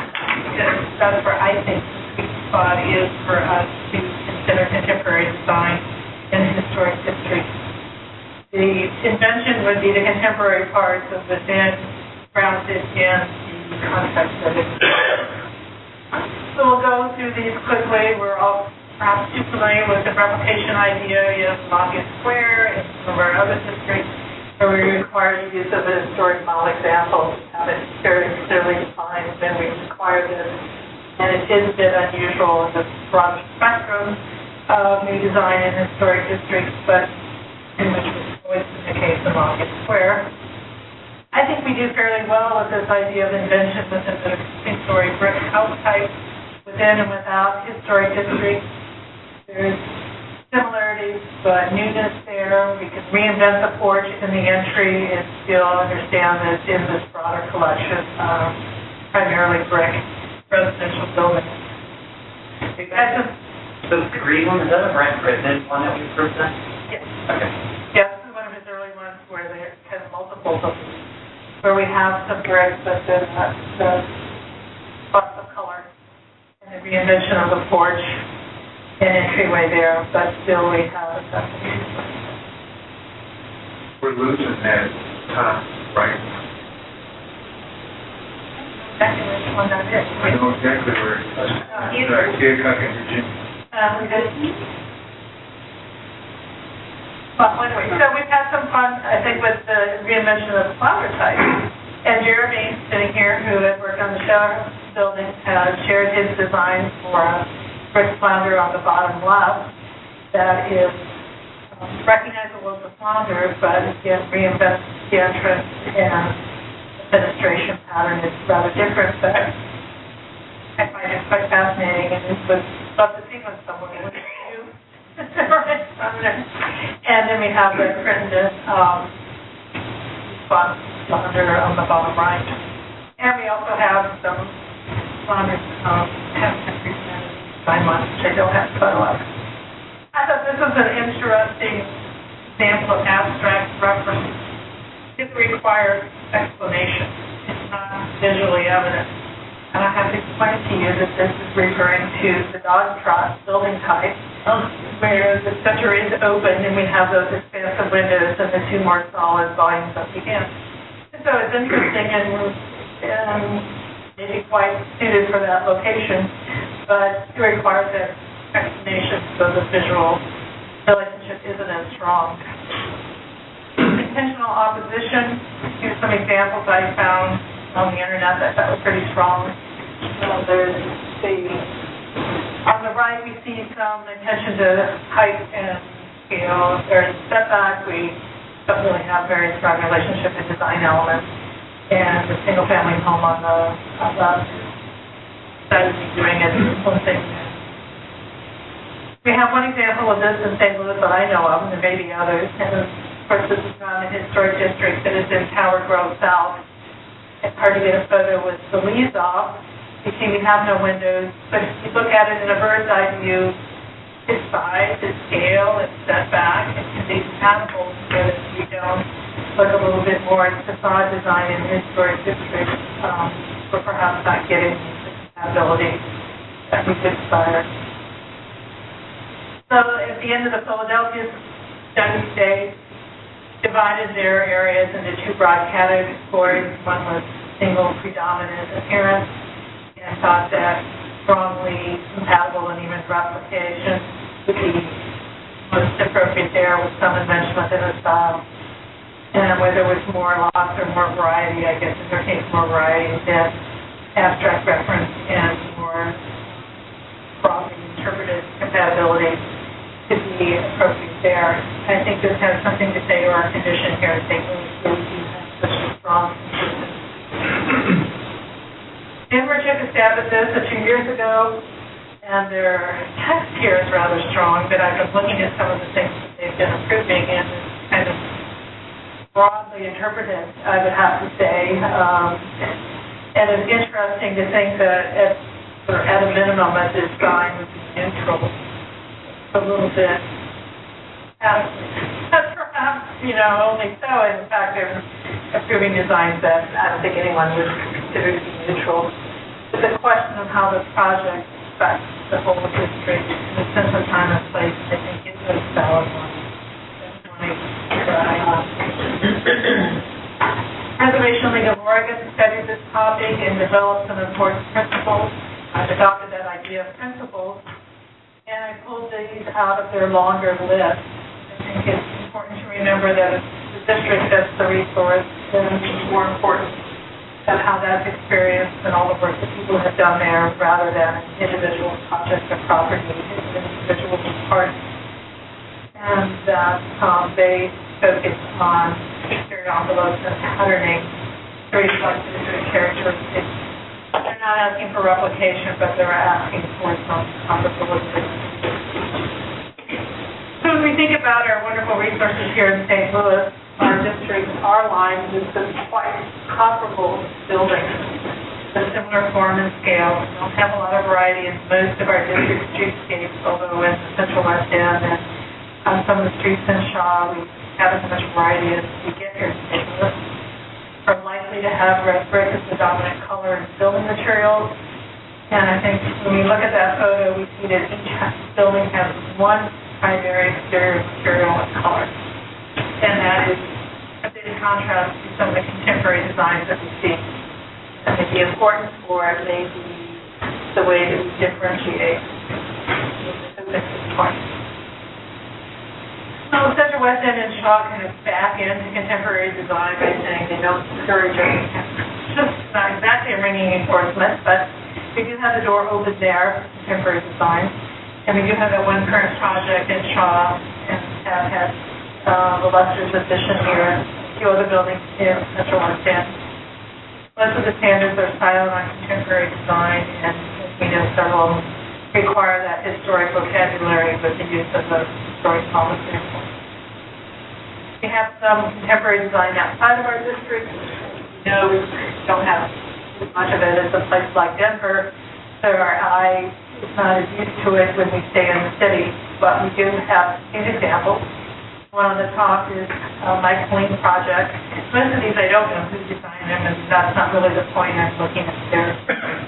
That's where I think the sweet spot is for us to consider contemporary design and historic history. The invention would be the contemporary parts of within, grounded in the context of it. So we'll go through these quickly. We're all perhaps too familiar with the replication idea of Lafayette Square and some of our other districts where we require the use of a historic model example, have it very clearly defined when we require this. And it is a bit unusual in the broad spectrum of new design in historic districts, but in which was always the case in Lafayette Square. I think we do fairly well with this idea of invention within the two-story brick house type, within and without historic districts. There's similarities, but newness there. We can reinvent the porch in the entry and still understand that it's in this broader collection of primarily brick residential buildings. The green one, is that a brand president one that we present? Yes. Okay. Yes, this is one of his early ones where there kind of multiple buildings, where we have some bricks, but then the spots of color and the reinvention of the porch and entryway there, but still we have a We're losing that top right. exactly which one that is. I know exactly where it is. Keokuk and Virginia. Well, anyway, so we've had some fun, I think, with the reinvention of the flower type. And Jeremy, sitting here, who had worked on the shower building, shared his design for a brick flounder on the bottom left that is recognizable as a flounder, but again, reinvents the entrance and administration pattern is rather different, but I find it quite fascinating, and it would love to see when someone would do. And then we have the printed flounder on the bottom right. And we also have some flounders have design ones, which I don't have a photo of. I thought this was an interesting example of abstract reference. It requires explanation. It's not visually evident. And I have to explain to you that this is referring to the dog trot building type, where the center is open and we have those expansive windows and the two more solid volumes up again. And so it's interesting and maybe quite suited for that location, but it requires that explanation so the visual relationship isn't as strong. Intentional opposition, here's some examples I found on the internet that I thought were pretty strong. There's on the right we see some attention to height and scale. There's setback. We don't really have very strong relationship to design elements. And the single family home on the side of doing it one thing. We have one example of this in St. Louis that I know of, and there may be others. And of course, this is not a historic district that is in Tower Grove South. It's hard to get a photo with the leaves off. You see, we have no windows, but if you look at it in a bird's eye view, its size, its scale, its setback, it can be compatible with it. We don't look a little bit more at facade design in historic districts, but perhaps not getting the compatibility that we could desire. So at the end of the Philadelphia study, they divided their areas into two broad categories. One was single predominant appearance, and thought that strongly compatible and even replication would be most appropriate there with some invention within a style. And where there was more loss or more variety, I guess in their case more variety than abstract reference and more broadly interpreted compatibility could be appropriate there. I think this has something to say to our condition here in St. Louis, where we do have such a strong consistency. Denver took a stab at this 2 years ago, and their text here is rather strong, but I've been looking at some of the things that they've been improving, and it's kind of broadly interpreted, I would have to say. And it's interesting to think that at a minimum, a design would be neutral. A little bit adequate. Perhaps, only so. In fact, they're approving designs that I don't think anyone would consider to be neutral. But the question of how the project affects the whole district in the sense of time and place, I think is a valid one. Definitely try. I studied this topic and developed some important principles. I've adopted that idea of principles, and I pulled these out of their longer list. I think it's important to remember that the district as the resource is more important than how that's experienced and all the work that people have done there, rather than individual projects or property, individual parts. And that they focus on exterior envelopes and patterning to reflect district characteristics. They're not asking for replication, but they're asking for some comparability. So as we think about our wonderful resources here in St. Louis, our district, our lines, is some quite comparable buildings, a similar form and scale. We don't have a lot of variety in most of our district streetscapes, although in the Central West End and on some of the streets in Shaw, we have as much variety as we get here in St. Louis. We're likely to have red brick as the dominant color in building materials. And I think when we look at that photo, we see that each building has one primary exterior material and color. And that is a bit in contrast to some of the contemporary designs that we see. I think the importance for it may be the way that we differentiate this point. So Central West End and Shaw kind of back into contemporary design by saying they don't encourage it. Just not exactly a ringing endorsement, but we do have the door open there for contemporary design. And we do have that one current project in Shaw, and have had illustrious addition here, a few other buildings in Central West End. Most of the standards are silent on contemporary design, and we know several require that historic vocabulary with the use of the historic policy. We have some contemporary design outside of our district. We know we don't have as much of it as a place like Denver, so our eye is not as used to it when we stay in the city, but we do have these examples. One on the top is Mike Lean project. Most of these I don't know who designed them, and that's not really the point. I'm looking at there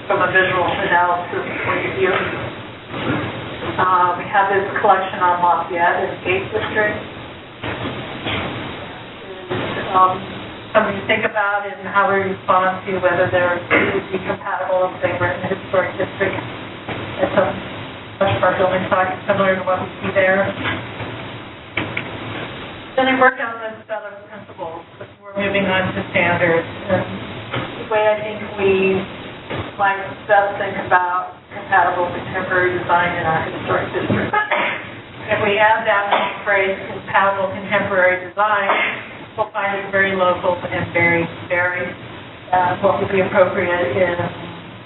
from a visual analysis point of view. We have this collection on Lafayette in the Gate District. Something to think about and how we respond to whether they're would be compatible if they were in a historic district. It's a much of our building stock is similar to what we see there. Then I worked on this set of principles before moving on to standards. And the way I think we might best think about compatible contemporary design in our historic district. If we add that phrase, compatible contemporary design, we'll find it's very local and very varied. What would be appropriate in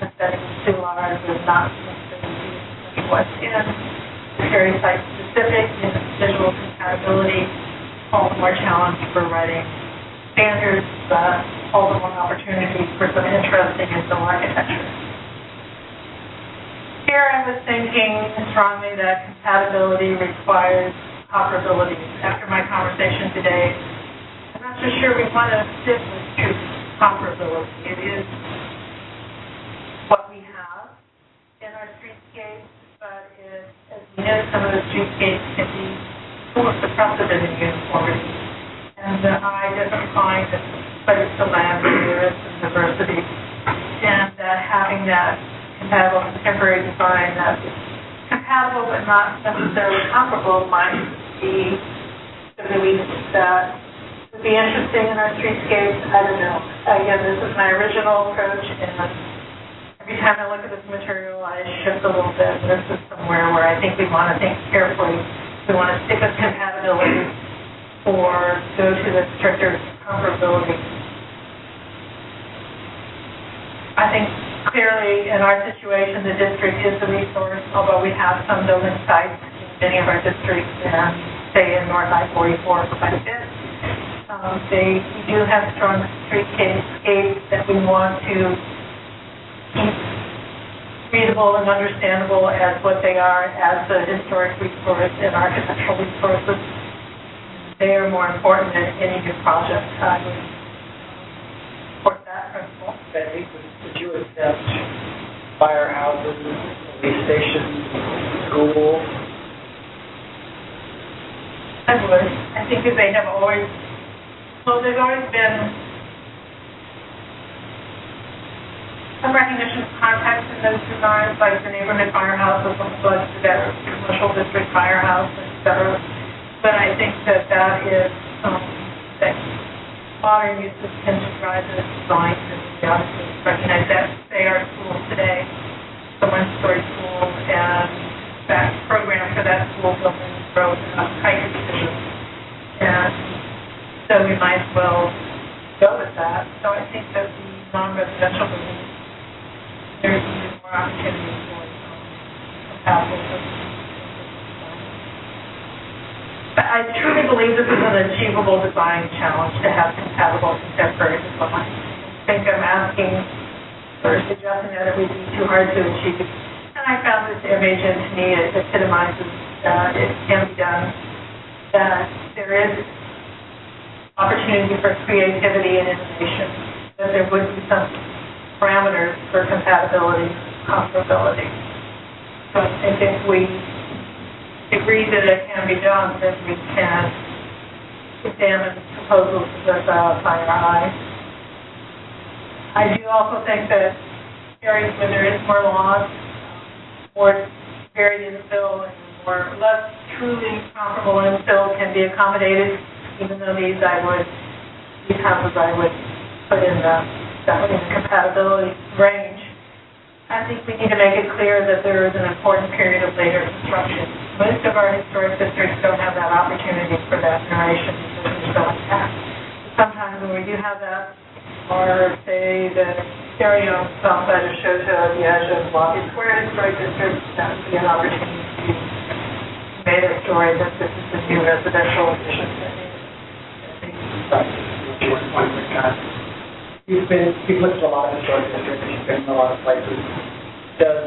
aesthetic too large is not necessarily what's in. It's very site-specific in visual compatibility. All the more challenge for writing standards, all the more opportunities for some interesting and some architecture. Here I was thinking strongly that compatibility requires comparability. After my conversation today, I'm not so sure we want to sit with true comparability. It is what we have in our streetscapes, but as we know, some of the streetscapes can be full of suppressive and uniformity. And I didn't find that place to land where there is some diversity. And that having that compatible contemporary design that is compatible but not necessarily comparable might be something that would be interesting in our streetscapes. I don't know. Again, this is my original approach, and every time I look at this material, I shift a little bit. This is somewhere where I think we want to think carefully. We want to stick with compatibility or go to the stricter comparability. I think clearly in our situation, the district is the resource, although we have some building sites in many of our districts, say in North I-44 quite a bit. We do have strong streetscapes that we want to keep readable and understandable as what they are as the historic resource and architectural resources. They are more important than any new project. I would support that principle. Betty, would you accept firehouses, police stations, schools? I would. I think that they have always, well, they've always been some recognition of context in those designs, like the neighborhood firehouse was listed as a commercial district firehouse, et cetera. But I think that is that modern uses tend to drive the design, and we obviously recognize that. Say our school today, the one-story school, and that program for that school building growth up height decisions. And so we might as well go with that. So I think that the non-residential buildings, there's more opportunity for compatible. I truly believe this is an achievable design challenge to have compatible contemporary design. I think I'm asking or suggesting that it would be too hard to achieve. And I found this image, and to me it epitomizes that it can be done, that there is opportunity for creativity and innovation, that there would be some parameters for compatibility and comparability. So I think if we agree that it can be done, then we can examine proposals that satisfy our eyes. I do also think that areas where there is more laws, more varied infill, and less truly comparable infill can be accommodated, even though these houses I would put in the compatibility range. I think we need to make it clear that there is an important period of later construction. Most of our historic districts don't have that opportunity for that narration because they're so intact. Sometimes when we do have that, or say the area on the south side of Shoto, the edge of Lobby Square Historic District, that would be an opportunity to convey the story that this is the new residential addition. You've looked at a lot of historic districts, you've been in a lot of places. Does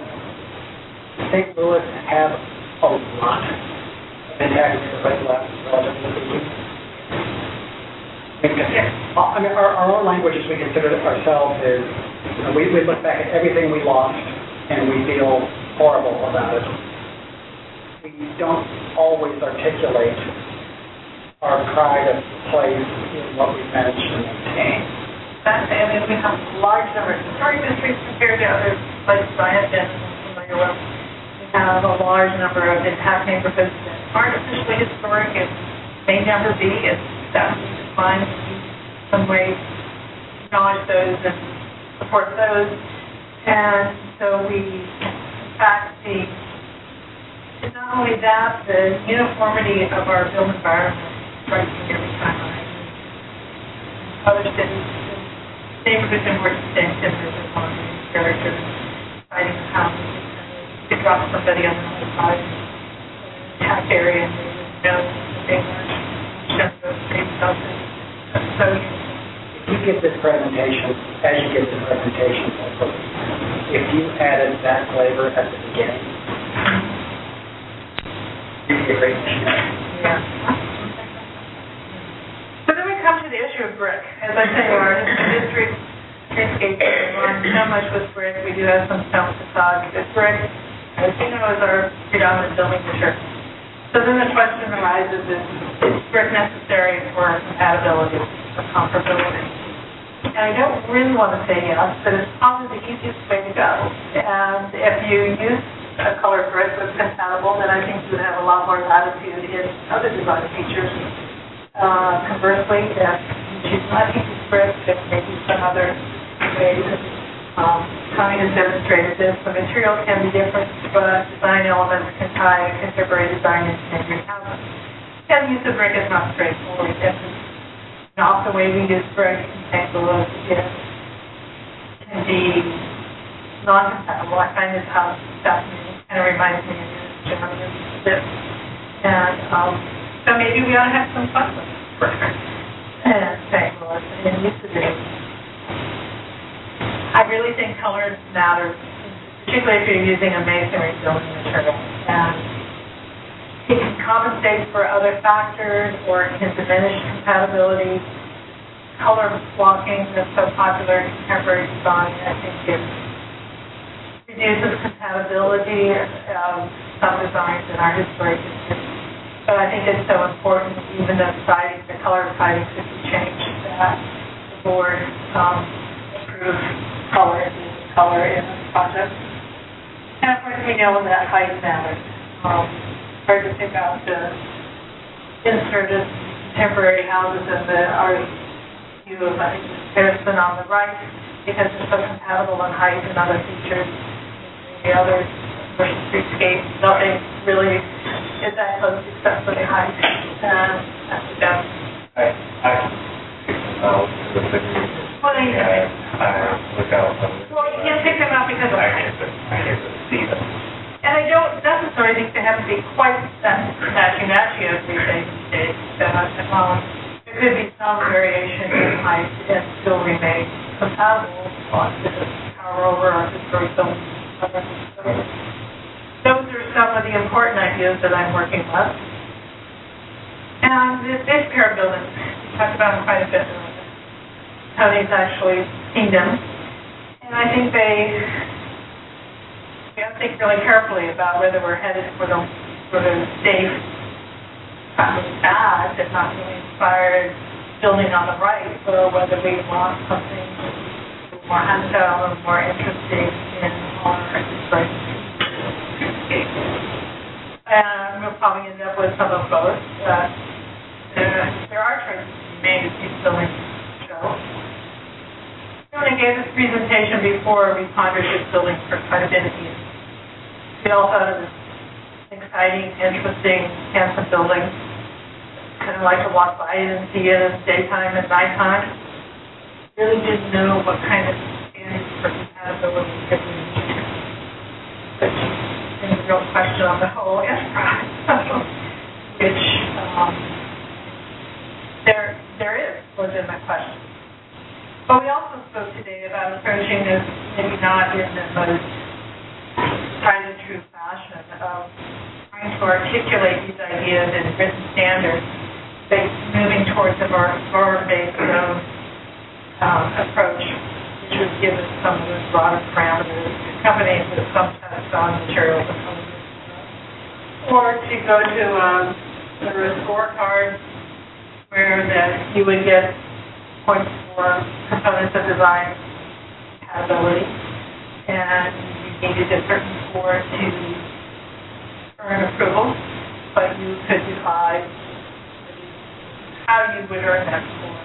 St. Louis have a lot of intact neighborhood relatively? I mean, our own language as we consider ourselves is, we look back at everything we lost and we feel horrible about it. We don't always articulate our pride of place in what we've managed to maintain. I mean, we have a large number of historic districts compared to other places I have been familiar with. We have a large number of intact neighborhoods that aren't officially historic and may never be, and that would be fine. In some ways, acknowledge those and support those. And so we, in fact, see, it's not only that, the uniformity of our built environment strikes me every time other cities. Neighborhoods are more distinct and there's a more character fighting the houses. You could drop somebody on the other side in an attack area and they would know that they weren't just those same houses. So if you give this presentation, if you added that flavor at the beginning, you'd be a great missionary. Yeah. So then we come to the issue of brick. As I say, our district streetscape is run so much with brick. We do have some stone facades, but brick, as you know, is our predominant building material. So then the question arises, is brick necessary for compatibility or comparability? And I don't really want to say yes, but it's probably the easiest way to go. And if you use a colored brick that's compatible, then I think you would have a lot more latitude in other design features. Conversely, if you choose not to use brick, there may be some other ways. Connie has demonstrated this. The materials can be different, but design elements can tie contemporary design into neighboring houses. And the use of brick is not straightforward. Not the way we use brick in St. Louis can be non-compatible. I find this house fascinating. Kind of reminds me of Germany a bit. And so maybe we ought to have some fun with brick and St. Louis and use of it. I really think color matters, particularly if you're using a masonry building material. And it can compensate for other factors or it can diminish compatibility. Color blocking that's so popular in contemporary design, I think it reduces compatibility of some designs in our historic districts. But I think it's so important, even though the color of siding could be changed, that the board approves color in the color in the project. And of course, we know that height matters. Hard to pick out the inserted temporary houses in the view of comparison on the right, because it's so compatible in height and other features. The other streetscape, nothing really is that close except for the height. And that's the best. Well, you can. Well, you can't pick them out because of height. I get to see them. And I don't necessarily think they have to be quite that matchy every day. There could be some variation in height and still remain compatible on this power over or historic buildings. Those are some of the important ideas that I'm working with. And this pair of buildings, we talked about them quite a bit earlier. Tony's actually seen them. And I think we have to think really carefully about whether we're headed for the safe, probably bad, if not really inspired building on the right, or whether we want something more hands-on or more interesting in our historic landscape. And we'll probably end up with some of both. There are choices to be made as these buildings show. When I gave this presentation before, we pondered this building for quite a bit of years. We all thought it was exciting, interesting, handsome building. Kind of like to walk by it and see it in daytime and nighttime. Really didn't know what kind of standards for compatibility that we need, which is a real question on the whole enterprise, which there is legitimate question. But we also spoke today about approaching this maybe not in the most tried and true fashion of trying to articulate these ideas in written standards, but moving towards a more forward-based approach, which would give us some of those broader parameters, accompanied with some tests on materials and colors. Or to go to a scorecard where that you would get points for components of design compatibility, and you needed a certain score to earn approval, but you could decide how you would earn that score.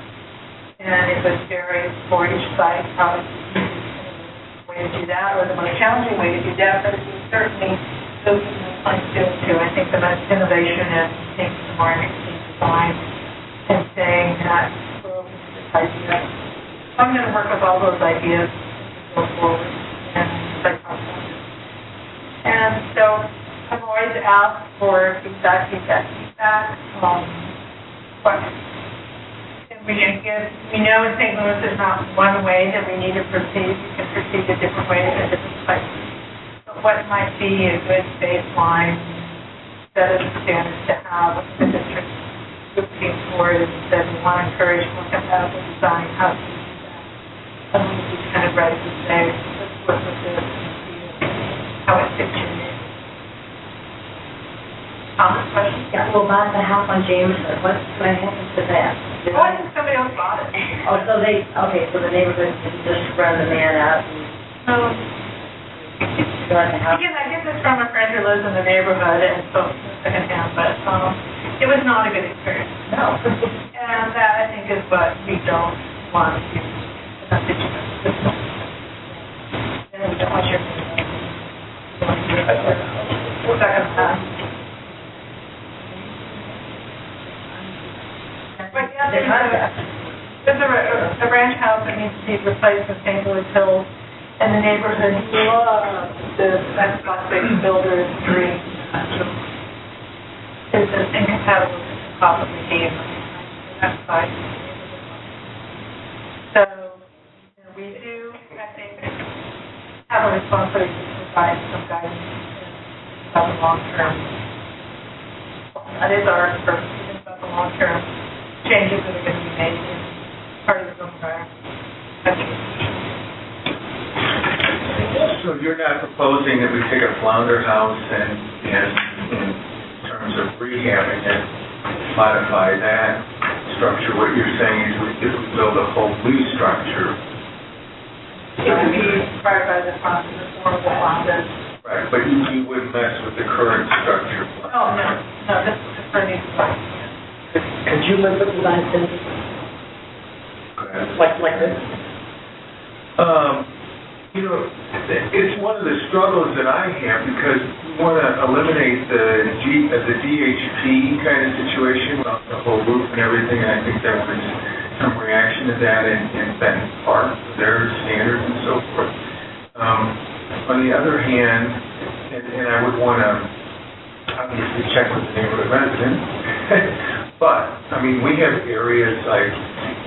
And it would vary for each site, probably the easiest way to do that, or the most challenging way to do that, but it would certainly go to the place to, I think, the most innovation and thinking the more interesting design and saying that we're open to this idea. I'm going to work with all those ideas and go forward and site process. And so I've always asked for feedback. We should give, we know in St. Louis there's not one way that we need to proceed. We can proceed a different way at different places. But what might be a good baseline set of standards to have the district looking forward is that we want to encourage more compatible design, how to do that. And we would be kind of ready to say, let's work with this and see how it fits in. Comments, questions? Yeah, well, about the house on Jameson, what's going to happen to that? Oh, I think somebody else bought it. Oh, so the neighborhood just run the man out and start the house? Again, I get this from a friend who lives in the neighborhood, and so secondhand, but it was not a good experience. No. And that, I think, is what we don't want to do in that situation. And we don't want your... Second time. But yeah, there's a ranch house that needs to be replaced in St. Louis Hills, and the neighborhood loves the Xbox-based builder's dream. It's as incompatible as it can possibly be on that side. So, we do, I think, have a responsibility to provide some guidance about the long term. That is our purpose, about the long term changes that are going to be made in part of the zone environment. So you're not proposing that we take a flounder house and in terms of rehabbing it, modify that structure? What you're saying is we build a whole new structure to be required by the process, the formal process. Right, but you wouldn't mess with the current structure. Oh, no, this is for new design. Could you live with design standards like this? You know, it's one of the struggles that I have because we want to eliminate the DHP kind of situation, the whole roof and everything, and I think there was some reaction to that in Benton Park, their standards and so forth. On the other hand, and I would want to obviously check with the neighborhood residents, but, I mean, we have areas like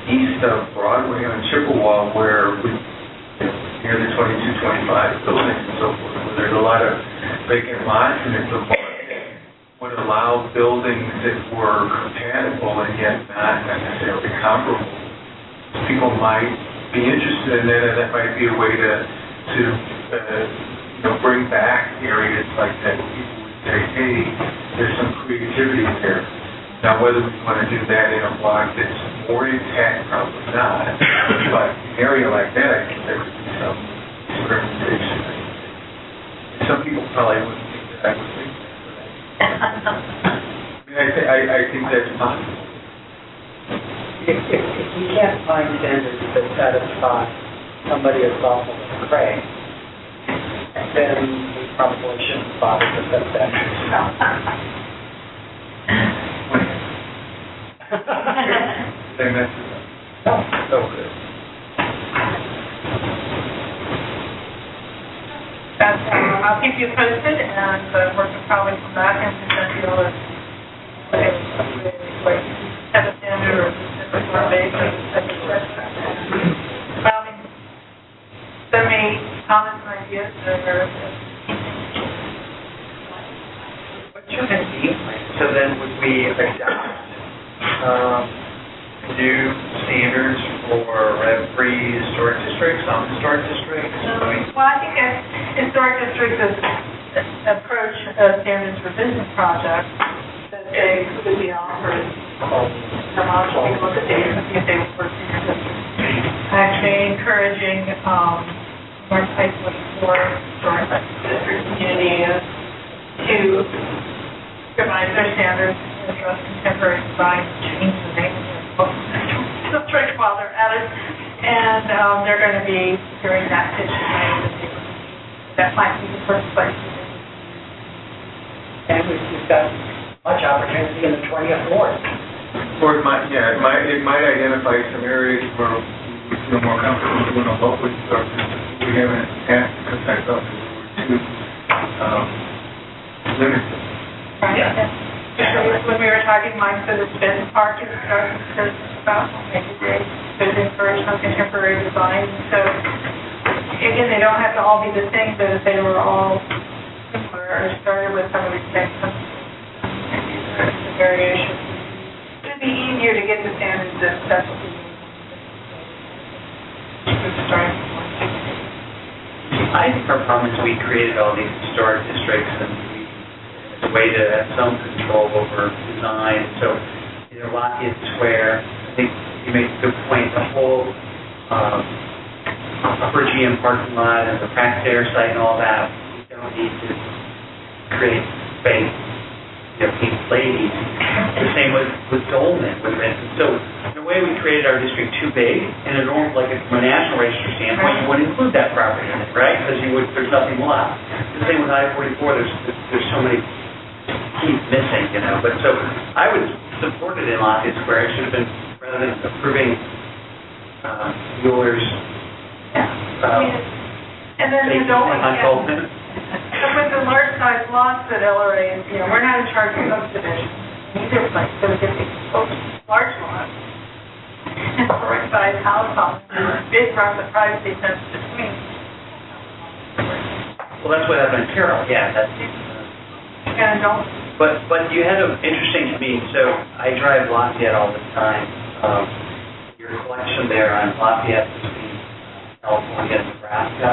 east of Broadway on Chippewa where we near the 2225 building and so forth, where there's a lot of vacant lots, and if the market would allow buildings that were compatible and yet not necessarily comparable, people might be interested in that, and that might be a way to bring back areas like that. People would say, hey, there's some creativity there. Now, whether we want to do that in a block that's more intact, probably not. But an area like that, I think there could be some experimentation. Some people probably wouldn't think that I would think that. I think that's possible. If we can't find standards that satisfy somebody as thoughtful as Craig, then we probably shouldn't bother to set that. They mess it up. So good. I'll keep you posted, and work will probably come back and present you all have a standard or different surveys or send me comments and ideas What's your game plan? So then would we adopt new standards for every historic district, some historic districts? Well, I think historic districts approach standards for business projects that they could be offered. Come on, take a look at these and see if they work in your district. Actually encouraging more type of historic district communities to revise their standards and address contemporary design, change the name of their district while they're at it, and they're going to be hearing that pitch tonight. That might be the first place. And we've got much opportunity in the 20th Ward. Or it might identify some areas where we feel more comfortable doing a local structure. We haven't asked because I thought we were too limited. Right. Yeah. When we were talking, Mike said it's been Park is starting to about maybe they could encourage some contemporary design. So again, they don't have to all be the same, but if they were all similar or started with some of the same variation, it would be easier to get the standards that specialty I think our problem is we created all these historic districts and it's a way to have some control over design. So, Lafayette Square, I think you make a good point, the whole upper GM parking lot and the Pratt Air site and all that, we don't need to create space, keep ladies. The same with Dolman, with Renton. So, in a way, we created our district too big, and from a national register standpoint, you wouldn't include that property in it, right? Because there's nothing left. The same with I-44, there's so many keys missing, But so, I would support it in Lafayette Square. It should have been, rather than approving Mueller's and then the Dolman. With the large size lots that LRA, we're not in charge of subdivision. Either place, so if it's large lots, and the right size house on big from the privacy fence between. Well, that's what happened in Carroll, yeah. And don't. But you had an interesting to me, so I drive Lafayette all the time. Your collection there on Lafayette between California and Nebraska,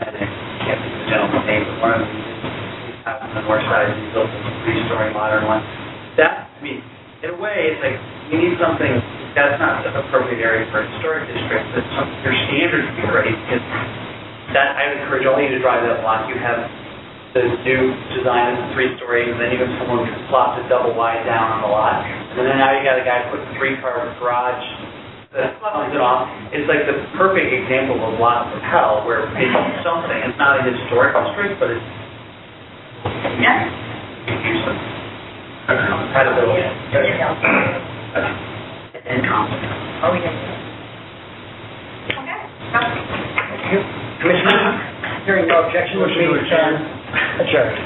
and I can't think of the gentleman's name, but one of them is on the north side, he built a 3-story modern one. That, in a way, it's like, we need something that's not the appropriate area for a historic district, but your standards would be great, because that, I would encourage all of you to drive that block. You have the new design of 3 stories, and then you have someone who plopped a double wide down on the lot, and then now you got a guy putting a 3-car garage that comes it off. It's like the perfect example of lots of hell, where it's something, it's not a historic district, but it's, Yeah. use some compatibility. And confidence. Oh, yeah. Okay. Thank you. Commissioners, hearing no objection, the meeting stands adjourned.